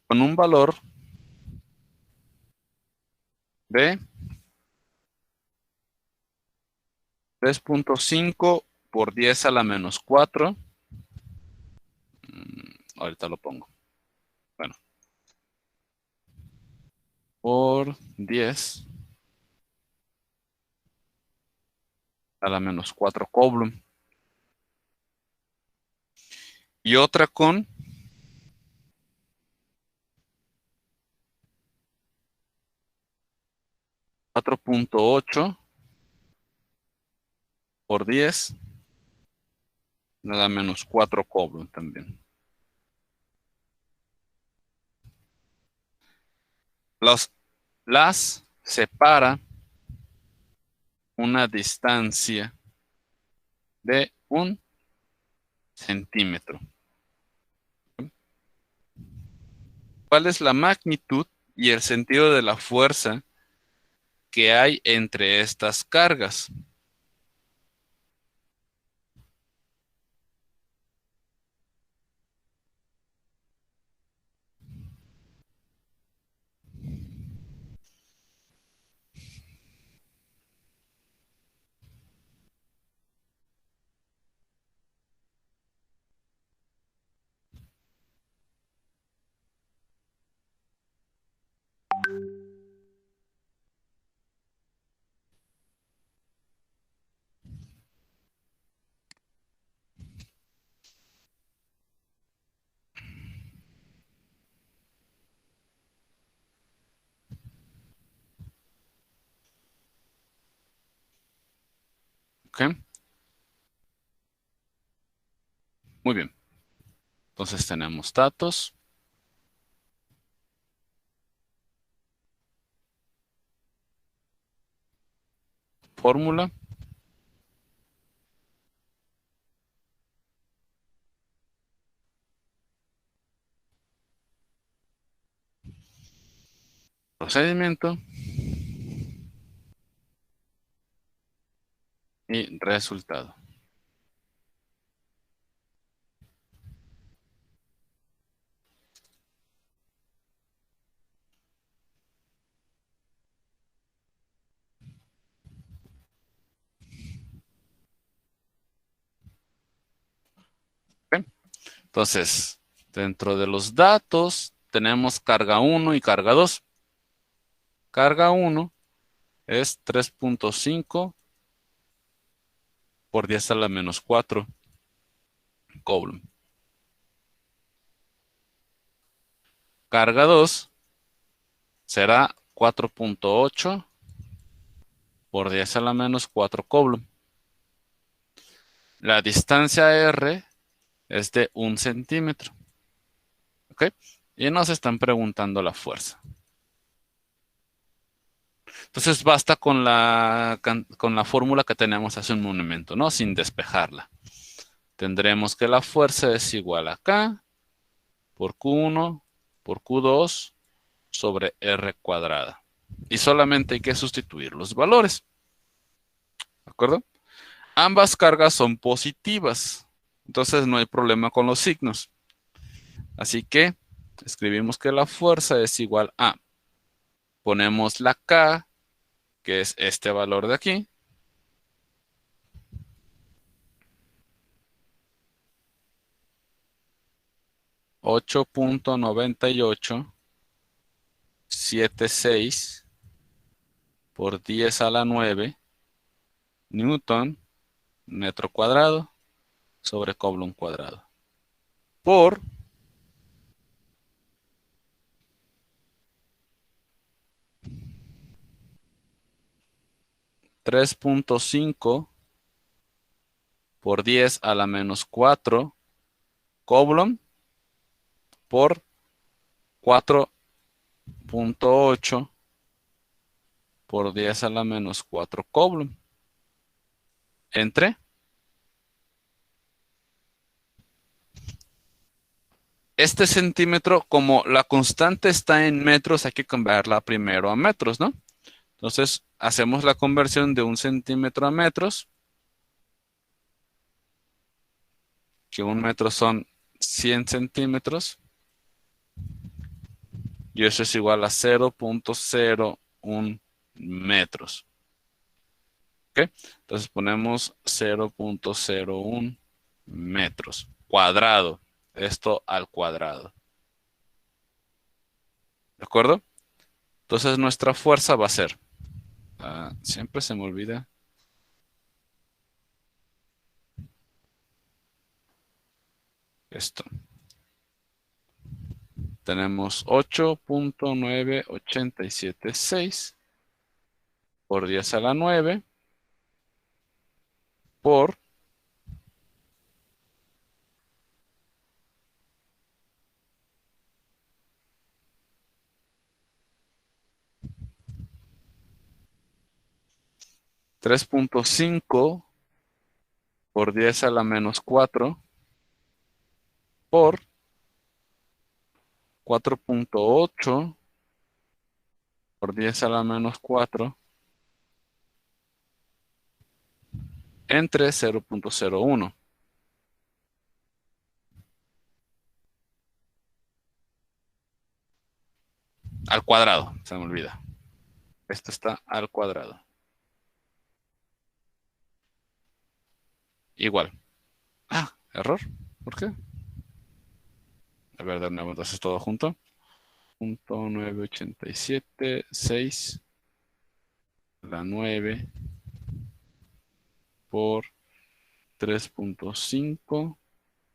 con un valor de 3.5 por 10 a la menos 4. Ahorita lo pongo. Bueno. Por 10 a la menos 4 coulomb. Y otra con 4.8 por 10 a la menos 4 coulomb también. Las separa una distancia de 1 centímetro. ¿Cuál es la magnitud y el sentido de la fuerza que hay entre estas cargas? ¿Ok? Muy bien. Entonces tenemos datos. Fórmula. Procedimiento. Y resultado. ¿Ok? Entonces, dentro de los datos tenemos carga 1 y carga 2. Carga 1 es 3.5 por 10 a la menos 4 coulomb. Carga 2 será 4.8 por 10 a la menos 4 coulomb. La distancia R es de 1 centímetro. ¿Ok? Y nos están preguntando la fuerza. Entonces basta con la fórmula que tenemos hace un momento, ¿no? Sin despejarla. Tendremos que la fuerza es igual a K por Q1 por Q2 sobre R cuadrada. Y solamente hay que sustituir los valores. ¿De acuerdo? Ambas cargas son positivas. Entonces no hay problema con los signos. Así que escribimos que la fuerza es igual a. Ponemos la K, que es este valor de aquí. 8.9876 por 10 a la 9 Newton metro cuadrado sobre coulomb cuadrado. Por 3.5 por 10 a la menos 4 coulomb por 4.8 por 10 a la menos 4 coulomb. entre este centímetro, como la constante está en metros, hay que convertirla primero a metros, ¿no? Entonces, hacemos la conversión de 1 centímetro a metros, que 1 metro son 100 centímetros, y eso es igual a 0,01 metros. ¿Ok? Entonces ponemos 0,01 metros cuadrado. Esto al cuadrado. ¿De acuerdo? Entonces nuestra fuerza va a ser, siempre se me olvida, esto. Tenemos 8,9876 por 10 a la 9 por 3,5 por 10 a la menos 4 por 4,8 por 10 a la menos 4 entre 0,01. Al cuadrado, se me olvida. Esto está al cuadrado. Igual. Error. ¿Por qué? A ver, de nuevo, entonces todo junto. 0,987,6 la 9 por 3,5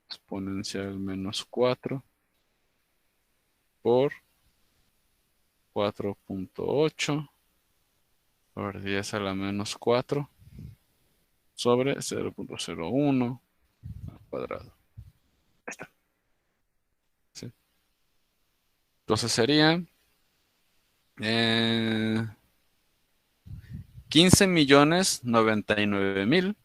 exponencial menos 4 por 4,8 por 10 a la menos 4 sobre 0,01 al cuadrado. Ahí está. ¿Sí? Entonces sería 15,099,000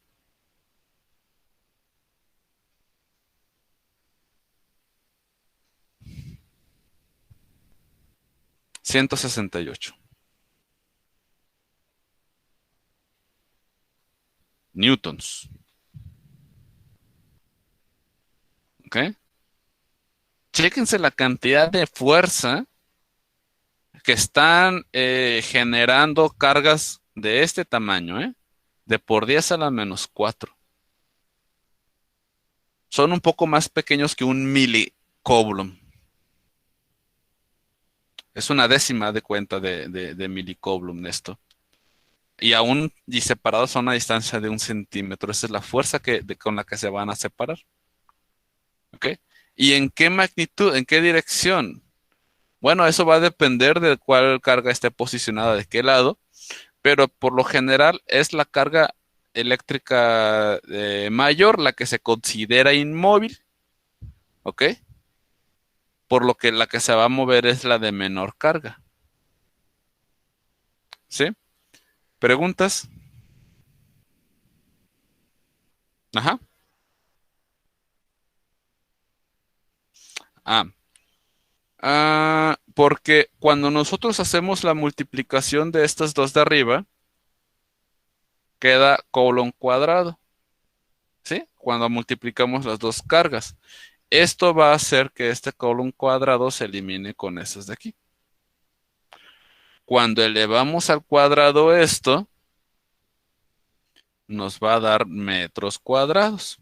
168 newtons. ¿Ok? Chéquense la cantidad de fuerza que están generando cargas de este tamaño, de por 10 a la menos 4. Son un poco más pequeños que un milicoulomb. Es una décima de cuenta de milicoulomb esto. Y separados a una distancia de 1 centímetro. Esa es la fuerza con la que se van a separar. ¿Ok? ¿Y en qué magnitud? ¿En qué dirección? Bueno, eso va a depender de cuál carga esté posicionada de qué lado, pero por lo general es la carga eléctrica mayor la que se considera inmóvil, ¿ok? Por lo que la que se va a mover es la de menor carga, ¿sí? ¿Preguntas? Ajá. Ah, porque cuando nosotros hacemos la multiplicación de estas dos de arriba, queda Coulomb cuadrado, ¿sí? Cuando multiplicamos las dos cargas. Esto va a hacer que este Coulomb cuadrado se elimine con esas de aquí. Cuando elevamos al cuadrado esto, nos va a dar metros cuadrados.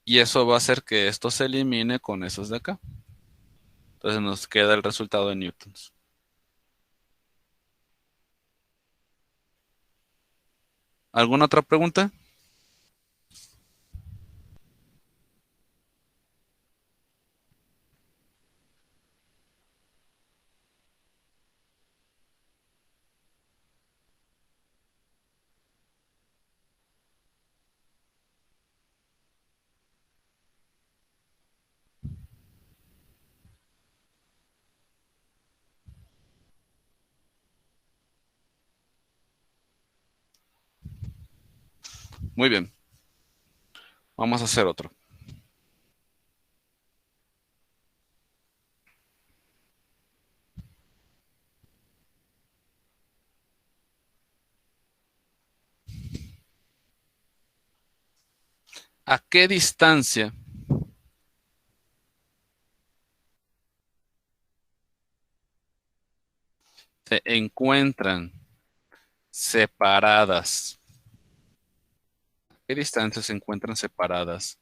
Y eso va a hacer que esto se elimine con esos de acá. Entonces nos queda el resultado de newtons. ¿Alguna otra pregunta? Muy bien. Vamos a hacer otro. ¿A qué distancia se encuentran separadas? ¿A qué distancia se encuentran separadas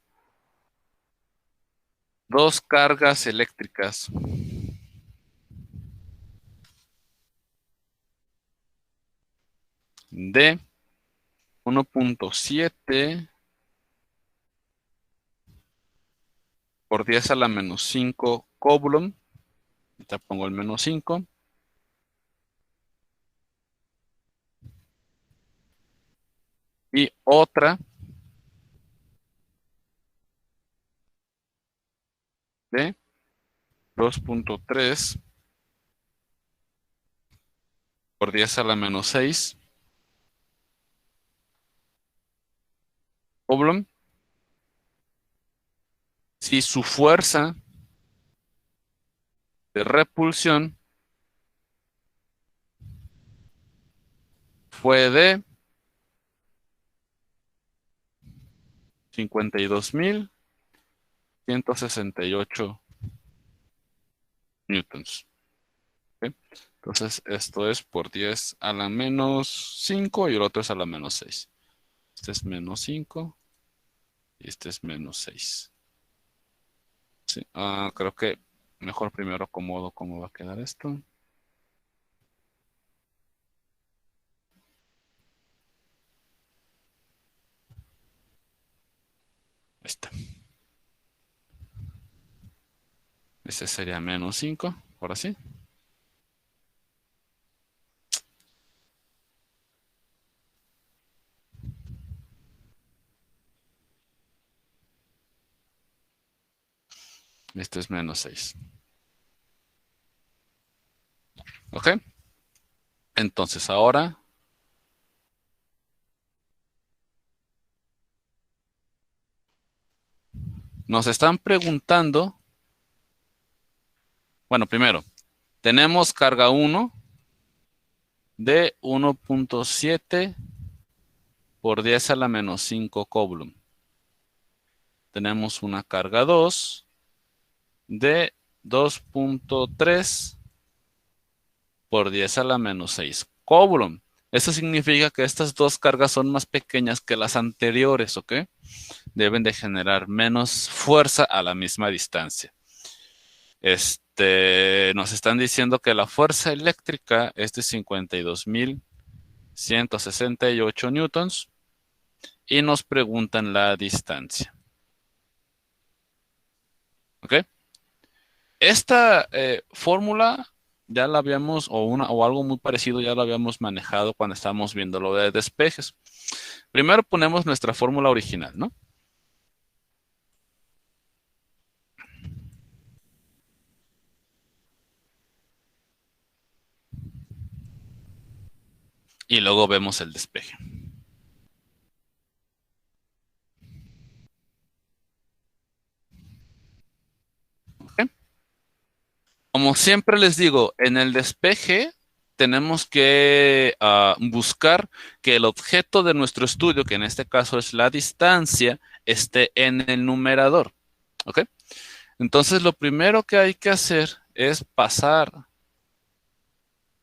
dos cargas eléctricas de 1.7 por 10 a la menos 5 Coulomb? Te pongo el menos 5. Y otra de 2.3 por 10 a la menos 6 Coulomb, si su fuerza de repulsión fue de 52.168 newtons. ¿Ok? Entonces, esto es por 10 a la menos 5 y el otro es a la menos 6. Este es menos 5 y este es menos 6. Sí, creo que mejor primero acomodo cómo va a quedar esto. Este. Este sería menos 5, ahora sí. Este es menos 6. ¿Ok? Entonces ahora nos están preguntando, bueno, primero, tenemos carga 1 de 1.7 por 10 a la menos 5 Coulomb. Tenemos una carga 2 de 2.3 por 10 a la menos 6 Coulomb. Eso significa que estas dos cargas son más pequeñas que las anteriores, ¿ok? Deben de generar menos fuerza a la misma distancia. Nos están diciendo que la fuerza eléctrica es de 52.168 newtons y nos preguntan la distancia. ¿Ok? Esta fórmula ya la habíamos, o algo muy parecido ya lo habíamos manejado cuando estábamos viendo lo de despejes. Primero ponemos nuestra fórmula original, ¿no? Y luego vemos el despeje. ¿Ok? Como siempre les digo, en el despeje tenemos que buscar que el objeto de nuestro estudio, que en este caso es la distancia, esté en el numerador. ¿Ok? Entonces lo primero que hay que hacer es pasar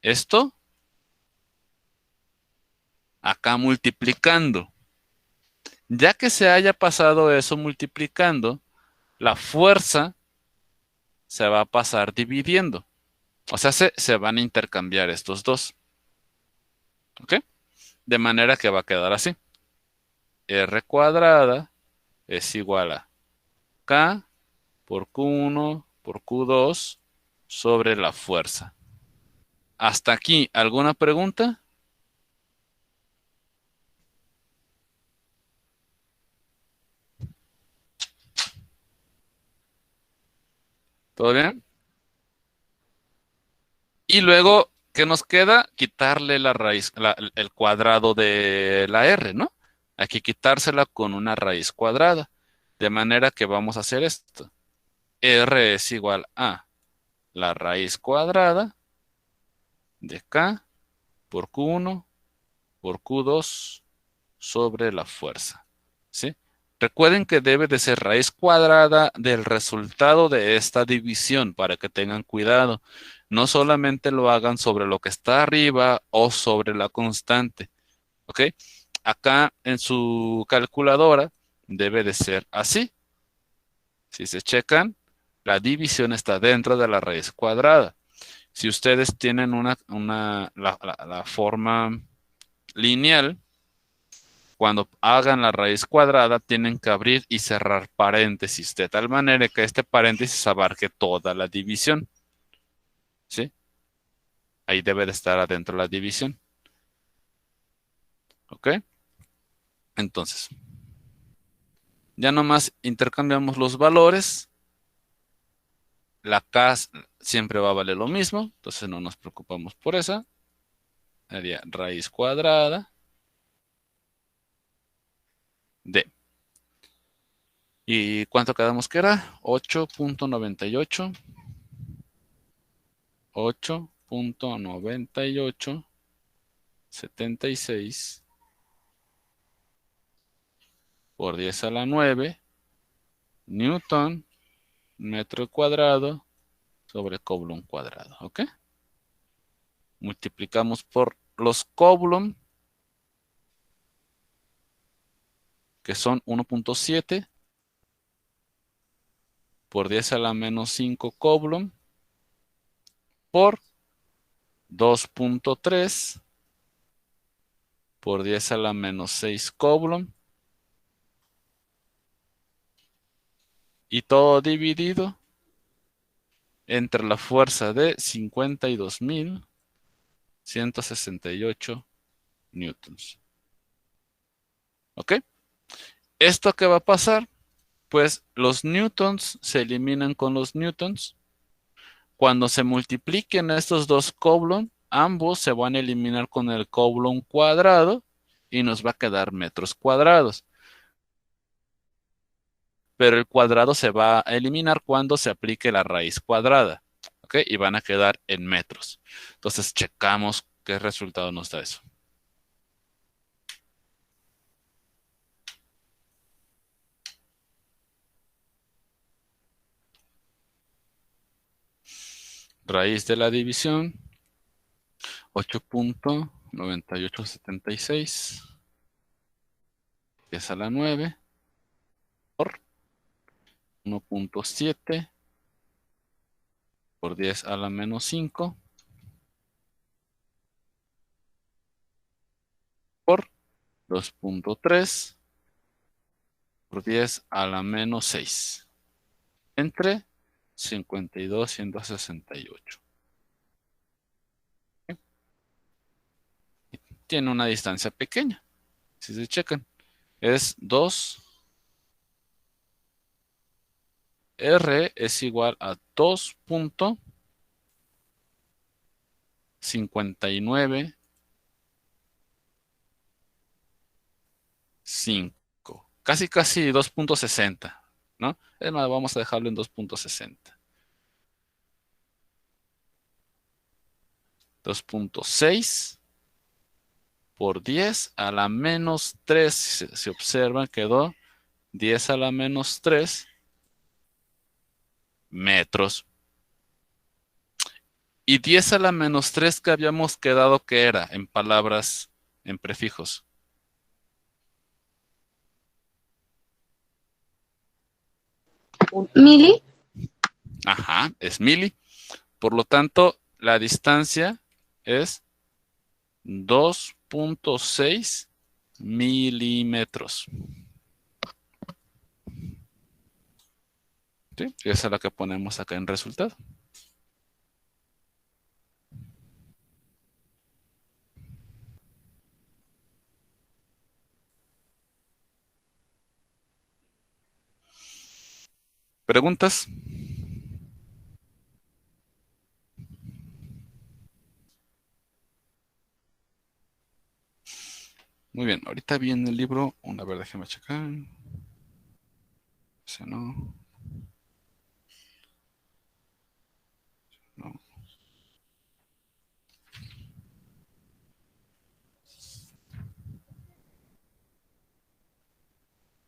esto acá multiplicando. Ya que se haya pasado eso multiplicando, la fuerza se va a pasar dividiendo. O sea, se van a intercambiar estos dos. ¿Ok? De manera que va a quedar así. R cuadrada es igual a K por Q1 por Q2 sobre la fuerza. Hasta aquí, ¿alguna pregunta? ¿Todo bien? Y luego, ¿qué nos queda? Quitarle la raíz, el cuadrado de la R, ¿no? Hay que quitársela con una raíz cuadrada. De manera que vamos a hacer esto. R es igual a la raíz cuadrada de K por Q1 por Q2 sobre la fuerza. ¿Sí? Recuerden que debe de ser raíz cuadrada del resultado de esta división para que tengan cuidado. No solamente lo hagan sobre lo que está arriba o sobre la constante. ¿Ok? Acá en su calculadora debe de ser así. Si se checan, la división está dentro de la raíz cuadrada. Si ustedes tienen la forma lineal, cuando hagan la raíz cuadrada, tienen que abrir y cerrar paréntesis, de tal manera que este paréntesis abarque toda la división. ¿Sí? Ahí debe de estar adentro la división. ¿Ok? Entonces, ya nomás intercambiamos los valores. La K siempre va a valer lo mismo, entonces no nos preocupamos por esa. Sería raíz cuadrada de. ¿Y cuánto quedamos que era? 8.98. 8.9876 por 10 a la 9 Newton metro cuadrado sobre Coulomb cuadrado. ¿Ok? Multiplicamos por los Coulomb, que son 1.7 por 10 a la menos 5 Coulomb por 2.3 por 10 a la menos 6 Coulomb. Y todo dividido entre la fuerza de 52.168 newtons. ¿Ok? ¿Esto qué va a pasar? Pues los newtons se eliminan con los newtons. Cuando se multipliquen estos dos Coulomb, ambos se van a eliminar con el Coulomb cuadrado y nos va a quedar metros cuadrados. Pero el cuadrado se va a eliminar cuando se aplique la raíz cuadrada. ¿Ok? Y van a quedar en metros. Entonces checamos qué resultado nos da eso. Raíz de la división, 8.9876 10 a la 9 por 1.7 por 10 a la menos 5 por 2.3 por 10 a la menos 6 entre 52.168. Tiene una distancia pequeña. Si se checan, es 2. R es igual a 2.595. Casi 2.60, ¿no? Es más, vamos a dejarlo en 2.60. 2.6 por 10 a la menos 3. Si observan, quedó 10 a la menos 3 metros. Y 10 a la menos 3 que habíamos quedado que era en palabras, en prefijos.
Mili.
Ajá, es mili. Por lo tanto, la distancia es 2.6 milímetros. ¿Sí? Esa es la que ponemos acá en resultado. ¿Preguntas? Muy bien, ahorita viene el libro. A ver, déjeme checar. Ese no. No.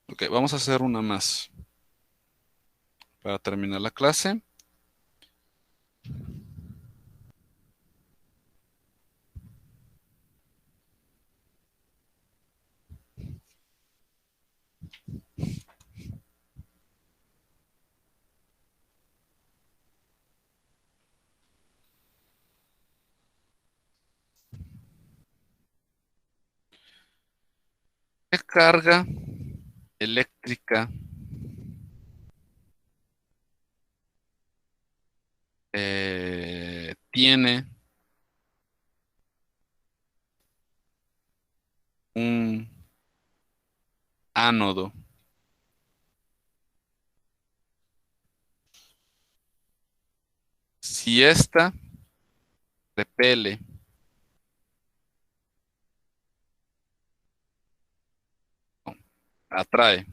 Ok, vamos a hacer una más para terminar la clase. ¿Qué carga eléctrica tiene un ánodo? Si esta repele atrae,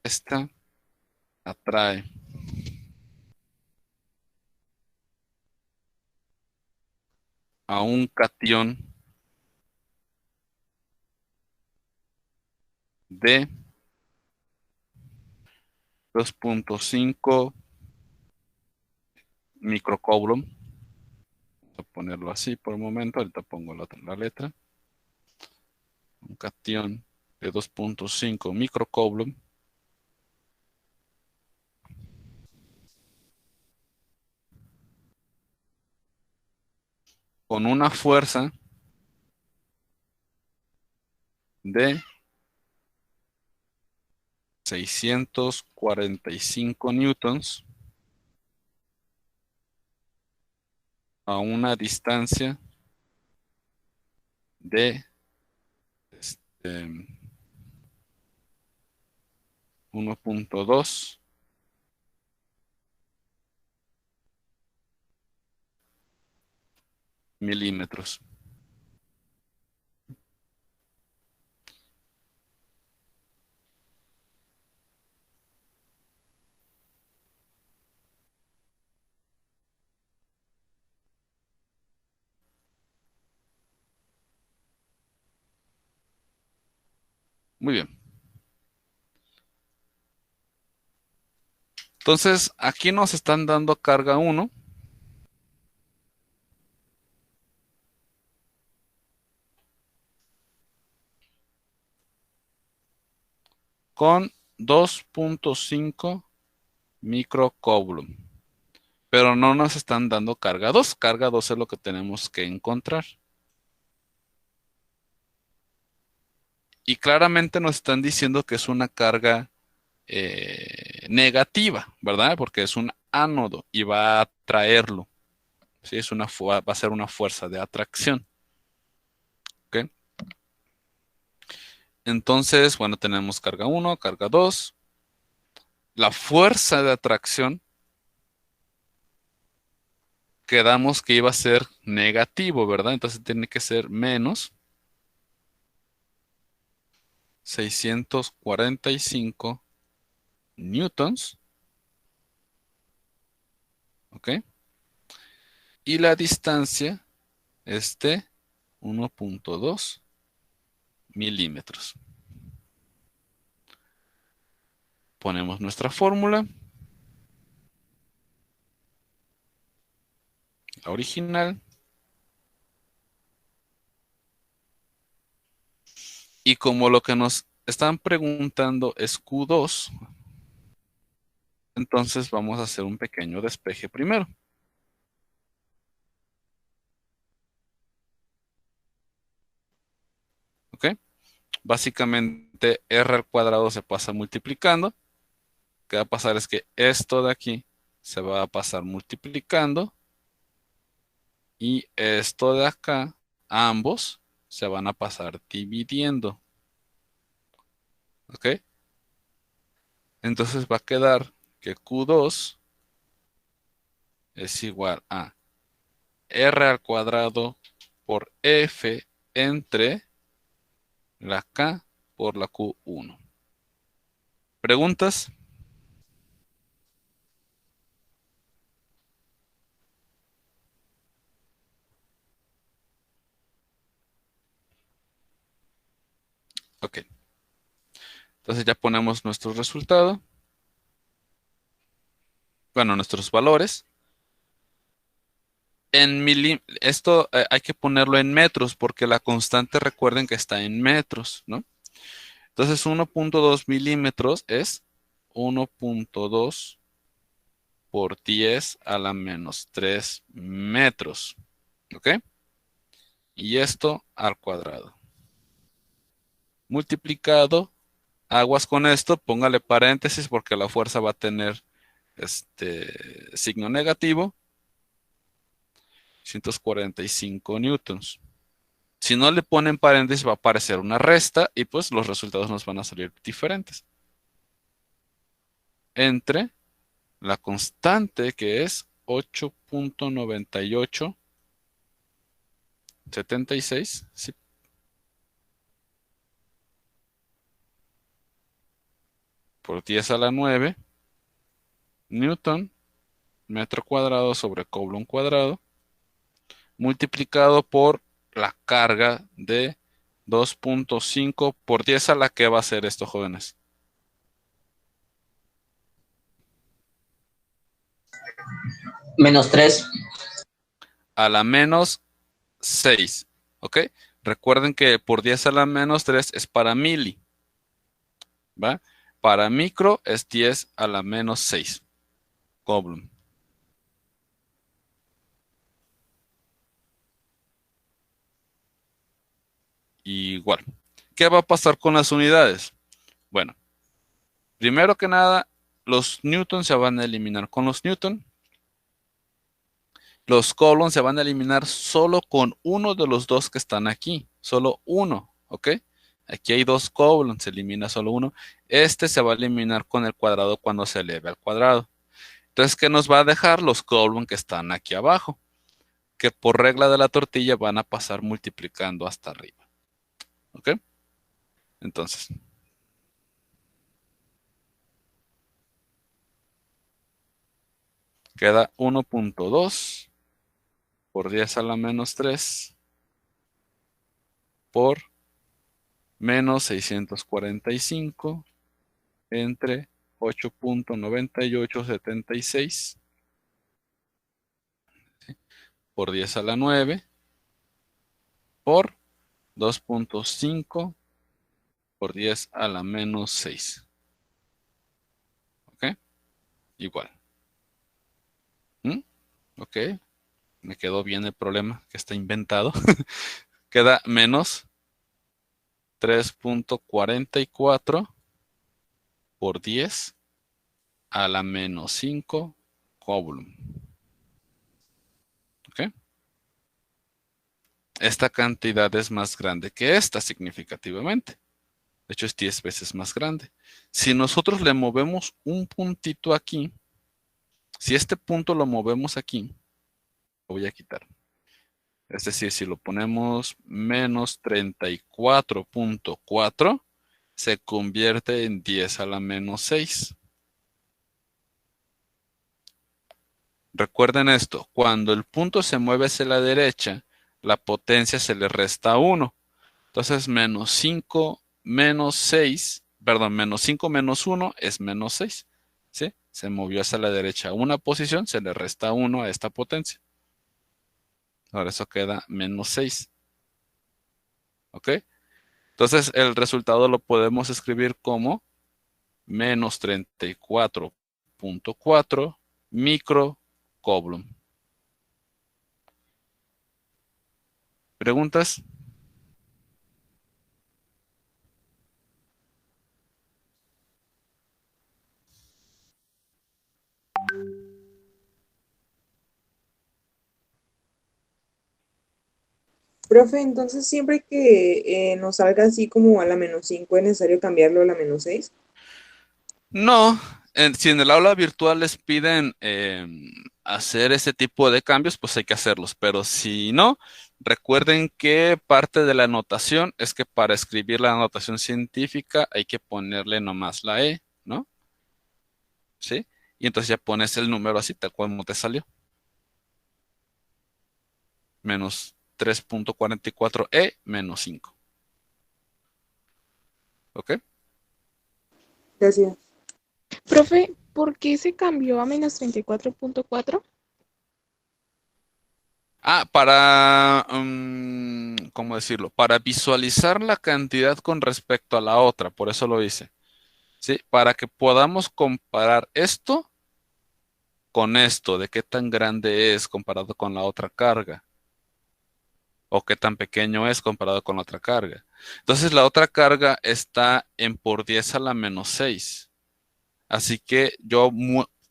esta atrae a un catión de 2.5 microcoulomb. Voy a ponerlo así por un momento, ahorita pongo la letra. Un catión de 2.5 microcoulomb con una fuerza de 645 newtons a una distancia de 1.2 milímetros. Muy bien. Entonces, aquí nos están dando carga 1 con 2.5 microcoulomb. Pero no nos están dando carga 2. Carga 2 es lo que tenemos que encontrar. Y claramente nos están diciendo que es una carga negativa, ¿verdad? Porque es un ánodo y va a atraerlo. ¿Sí? Va a ser una fuerza de atracción. ¿Ok? Entonces, bueno, tenemos carga 1, carga 2. La fuerza de atracción quedamos que iba a ser negativo, ¿verdad? Entonces tiene que ser menos 645 newtons, ¿ok? Y la distancia es de 1.2 milímetros. Ponemos nuestra fórmula, la original, y como lo que nos están preguntando es Q2, entonces vamos a hacer un pequeño despeje primero. ¿Ok? Básicamente R al cuadrado se pasa multiplicando. Lo que va a pasar es que esto de aquí se va a pasar multiplicando y esto de acá, ambos se van a pasar dividiendo. ¿Ok? Entonces va a quedar que Q2 es igual a R al cuadrado por F entre la K por la Q1. ¿Preguntas? Ok. Entonces ya ponemos nuestro resultado. Bueno, nuestros valores. Esto hay que ponerlo en metros porque la constante recuerden que está en metros, ¿no? Entonces 1.2 milímetros es 1.2 por 10 a la menos 3 metros. ¿Ok? Y esto al cuadrado. Multiplicado, aguas con esto, póngale paréntesis porque la fuerza va a tener signo negativo. 145 newtons. Si no le ponen paréntesis va a aparecer una resta y pues los resultados nos van a salir diferentes. Entre la constante que es 8.9876, ¿sí? Por 10 a la 9 newton metro cuadrado sobre coulomb cuadrado multiplicado por la carga de 2.5 por 10 a la que va a ser esto, jóvenes.
Menos 3.
A la menos 6, ¿ok? Recuerden que por 10 a la menos 3 es para mili, ¿va? Para micro es 10 a la menos 6, coulomb. Igual. ¿Qué va a pasar con las unidades? Bueno, primero que nada, los newton se van a eliminar con los newton. Los coulombs se van a eliminar solo con uno de los dos que están aquí. Solo uno, ¿ok? Aquí hay dos coulombs, se elimina solo uno. Este se va a eliminar con el cuadrado cuando se eleve al cuadrado. Entonces, ¿qué nos va a dejar? Los coulombs que están aquí abajo, que por regla de la tortilla van a pasar multiplicando hasta arriba. ¿Ok? Entonces, queda 1.2 por 10 a la menos 3 por menos 645 entre 8.9876 por 10 a la 9 por 2.5 por 10 a la menos 6. ¿Ok? Igual. Ok. Me quedó bien el problema que está inventado. Queda menos 3.44 por 10 a la menos 5 coulomb. ¿Ok? Esta cantidad es más grande que esta significativamente. De hecho, es 10 veces más grande. Si nosotros le movemos un puntito aquí, si este punto lo movemos aquí, lo voy a quitar. Es decir, si lo ponemos menos 34.4, se convierte en 10 a la menos 6. Recuerden esto, cuando el punto se mueve hacia la derecha, la potencia se le resta 1. Entonces, menos 5 menos 6, perdón, menos 5 menos 1 es menos 6. ¿Sí? Se movió hacia la derecha una posición, se le resta 1 a esta potencia. Ahora eso queda menos 6. ¿Ok? Entonces, el resultado lo podemos escribir como menos 34.4 micro coulomb. ¿Preguntas?
Profe, entonces siempre que nos salga así como a la menos 5 es necesario cambiarlo a la menos 6.
No, si en el aula virtual les piden hacer ese tipo de cambios, pues hay que hacerlos. Pero si no, recuerden que parte de la notación es que para escribir la notación científica hay que ponerle nomás la E, ¿no? ¿Sí? Y entonces ya pones el número así, tal cual como te salió. Menos 3.44E menos 5. ¿Ok?
Gracias.
Profe, ¿por qué se cambió a menos 34.4?
Para, ¿cómo decirlo? Para visualizar la cantidad con respecto a la otra, por eso lo hice. ¿Sí? Para que podamos comparar esto con esto, de qué tan grande es comparado con la otra carga, o qué tan pequeño es comparado con la otra carga. Entonces la otra carga está en por 10 a la menos 6. Así que yo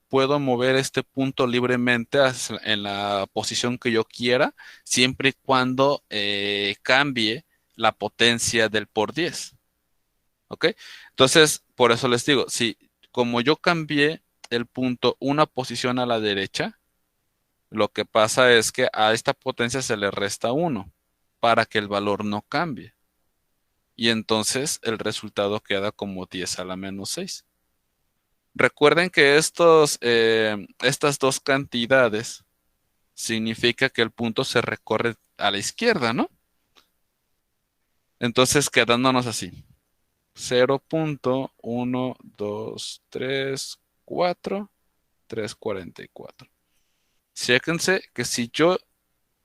puedo mover este punto libremente en la posición que yo quiera, siempre y cuando cambie la potencia del por 10. ¿Ok? Entonces, por eso les digo, si como yo cambié el punto una posición a la derecha, lo que pasa es que a esta potencia se le resta 1 para que el valor no cambie. Y entonces el resultado queda como 10 a la menos 6. Recuerden que estas dos cantidades significa que el punto se recorre a la izquierda, ¿no? Entonces quedándonos así. 0.1234344. Chéquense que si yo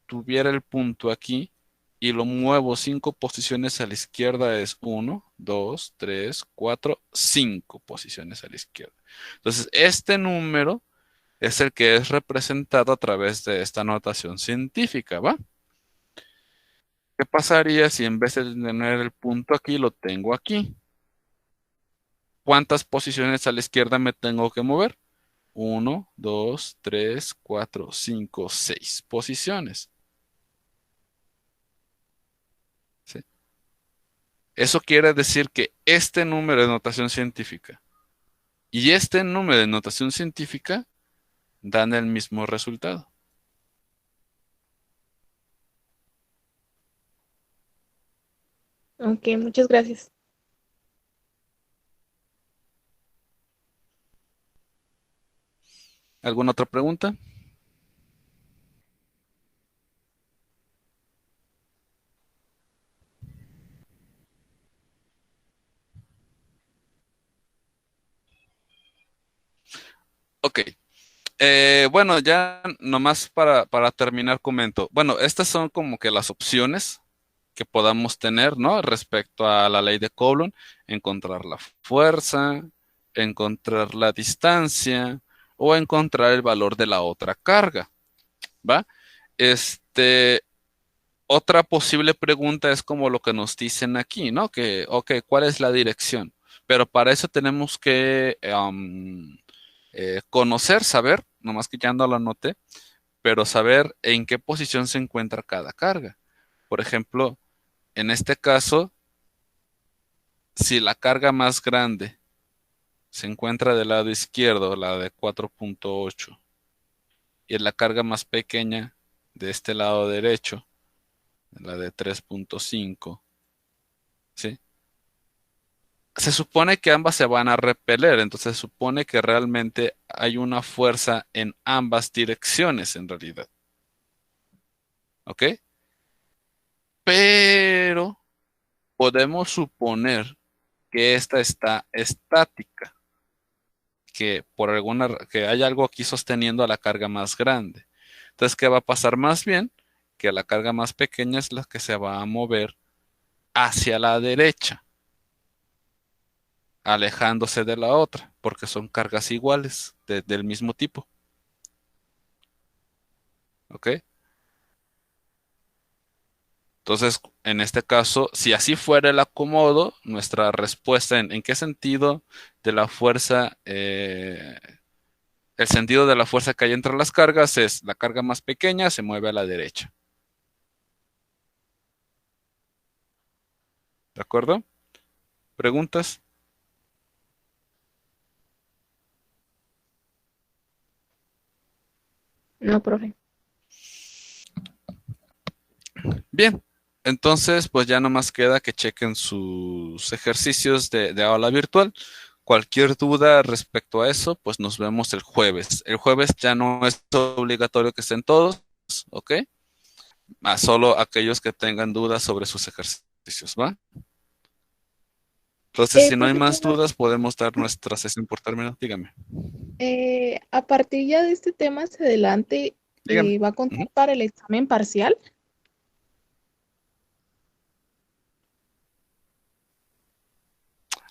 tuviera el punto aquí y lo muevo 5 posiciones a la izquierda es 1, 2, 3, 4, 5 posiciones a la izquierda. Entonces, este número es el que es representado a través de esta notación científica, ¿va? ¿Qué pasaría si en vez de tener el punto aquí, lo tengo aquí? ¿Cuántas posiciones a la izquierda me tengo que mover? 1, 2, 3, 4, 5, 6 posiciones. ¿Sí? Eso quiere decir que este número de notación científica y este número de notación científica dan el mismo resultado.
Ok, muchas gracias.
¿Alguna otra pregunta? Ok. Bueno, ya nomás para terminar comento. Bueno, estas son como que las opciones que podamos tener, ¿no? Respecto a la ley de Coulomb, encontrar la fuerza, encontrar la distancia o encontrar el valor de la otra carga, ¿va? Este, otra posible pregunta es como lo que nos dicen aquí, ¿no? Que, ok, ¿cuál es la dirección? Pero para eso tenemos que conocer, saber, nomás que ya no lo anoté, pero saber en qué posición se encuentra cada carga. Por ejemplo, en este caso, si la carga más grande se encuentra del lado izquierdo, la de 4.8, y la carga más pequeña de este lado derecho, la de 3.5, ¿sí? Se supone que ambas se van a repeler, entonces se supone que realmente hay una fuerza en ambas direcciones en realidad, ¿ok? Pero podemos suponer que esta está estática, que hay algo aquí sosteniendo a la carga más grande. Entonces, ¿qué va a pasar más bien? Que la carga más pequeña es la que se va a mover hacia la derecha, alejándose de la otra, porque son cargas iguales, del mismo tipo. ¿Ok? Entonces, en este caso, si así fuera el acomodo, nuestra respuesta en qué sentido de la fuerza, el sentido de la fuerza que hay entre las cargas es la carga más pequeña se mueve a la derecha. ¿De acuerdo? ¿Preguntas?
No, profe.
Bien, entonces pues ya nomás queda que chequen sus ejercicios de aula virtual. Cualquier duda respecto a eso, pues nos vemos el jueves. El jueves ya no es obligatorio que estén todos, ¿ok? Solo aquellos que tengan dudas sobre sus ejercicios, ¿va? Entonces, si no hay
Profe,
más dudas, podemos dar nuestra sesión por término. Dígame.
a partir ya de este tema hacia adelante,
Dígame.
¿va a contar
Ujú.
para el examen parcial?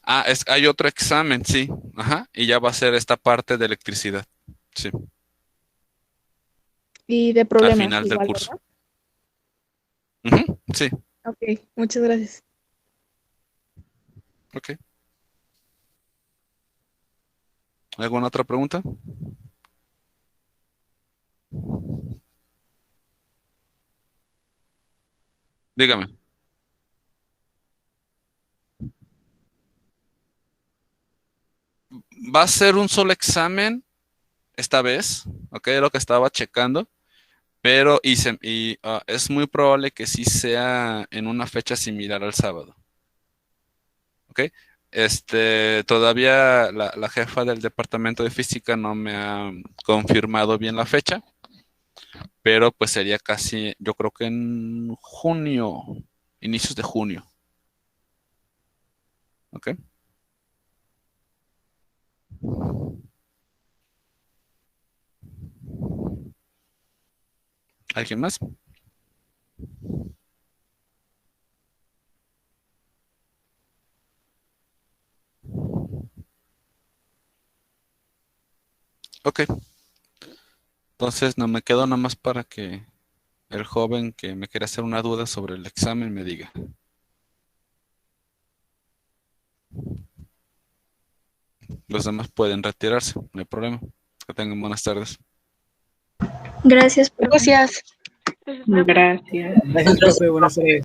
Hay otro examen, sí. Ajá. Y ya va a ser esta parte de electricidad. Sí.
Y de
Al
problemas
final del
igual,
curso.
¿verdad?
Ujú, sí.
Ok, muchas gracias.
Ok. ¿Alguna otra pregunta? Dígame. Va a ser un solo examen esta vez, ok, lo que estaba checando, pero es muy probable que sí sea en una fecha similar al sábado, ok. Todavía la jefa del departamento de física no me ha confirmado bien la fecha, pero pues sería casi, yo creo que en junio, inicios de junio, ok. ¿Alguien más? Ok, entonces no me quedo nada más para que el joven que me quiera hacer una duda sobre el examen me diga. Los demás pueden retirarse, no hay problema. Que tengan buenas tardes.
Gracias, profe.
Gracias.
Gracias, profe. Buenas tardes.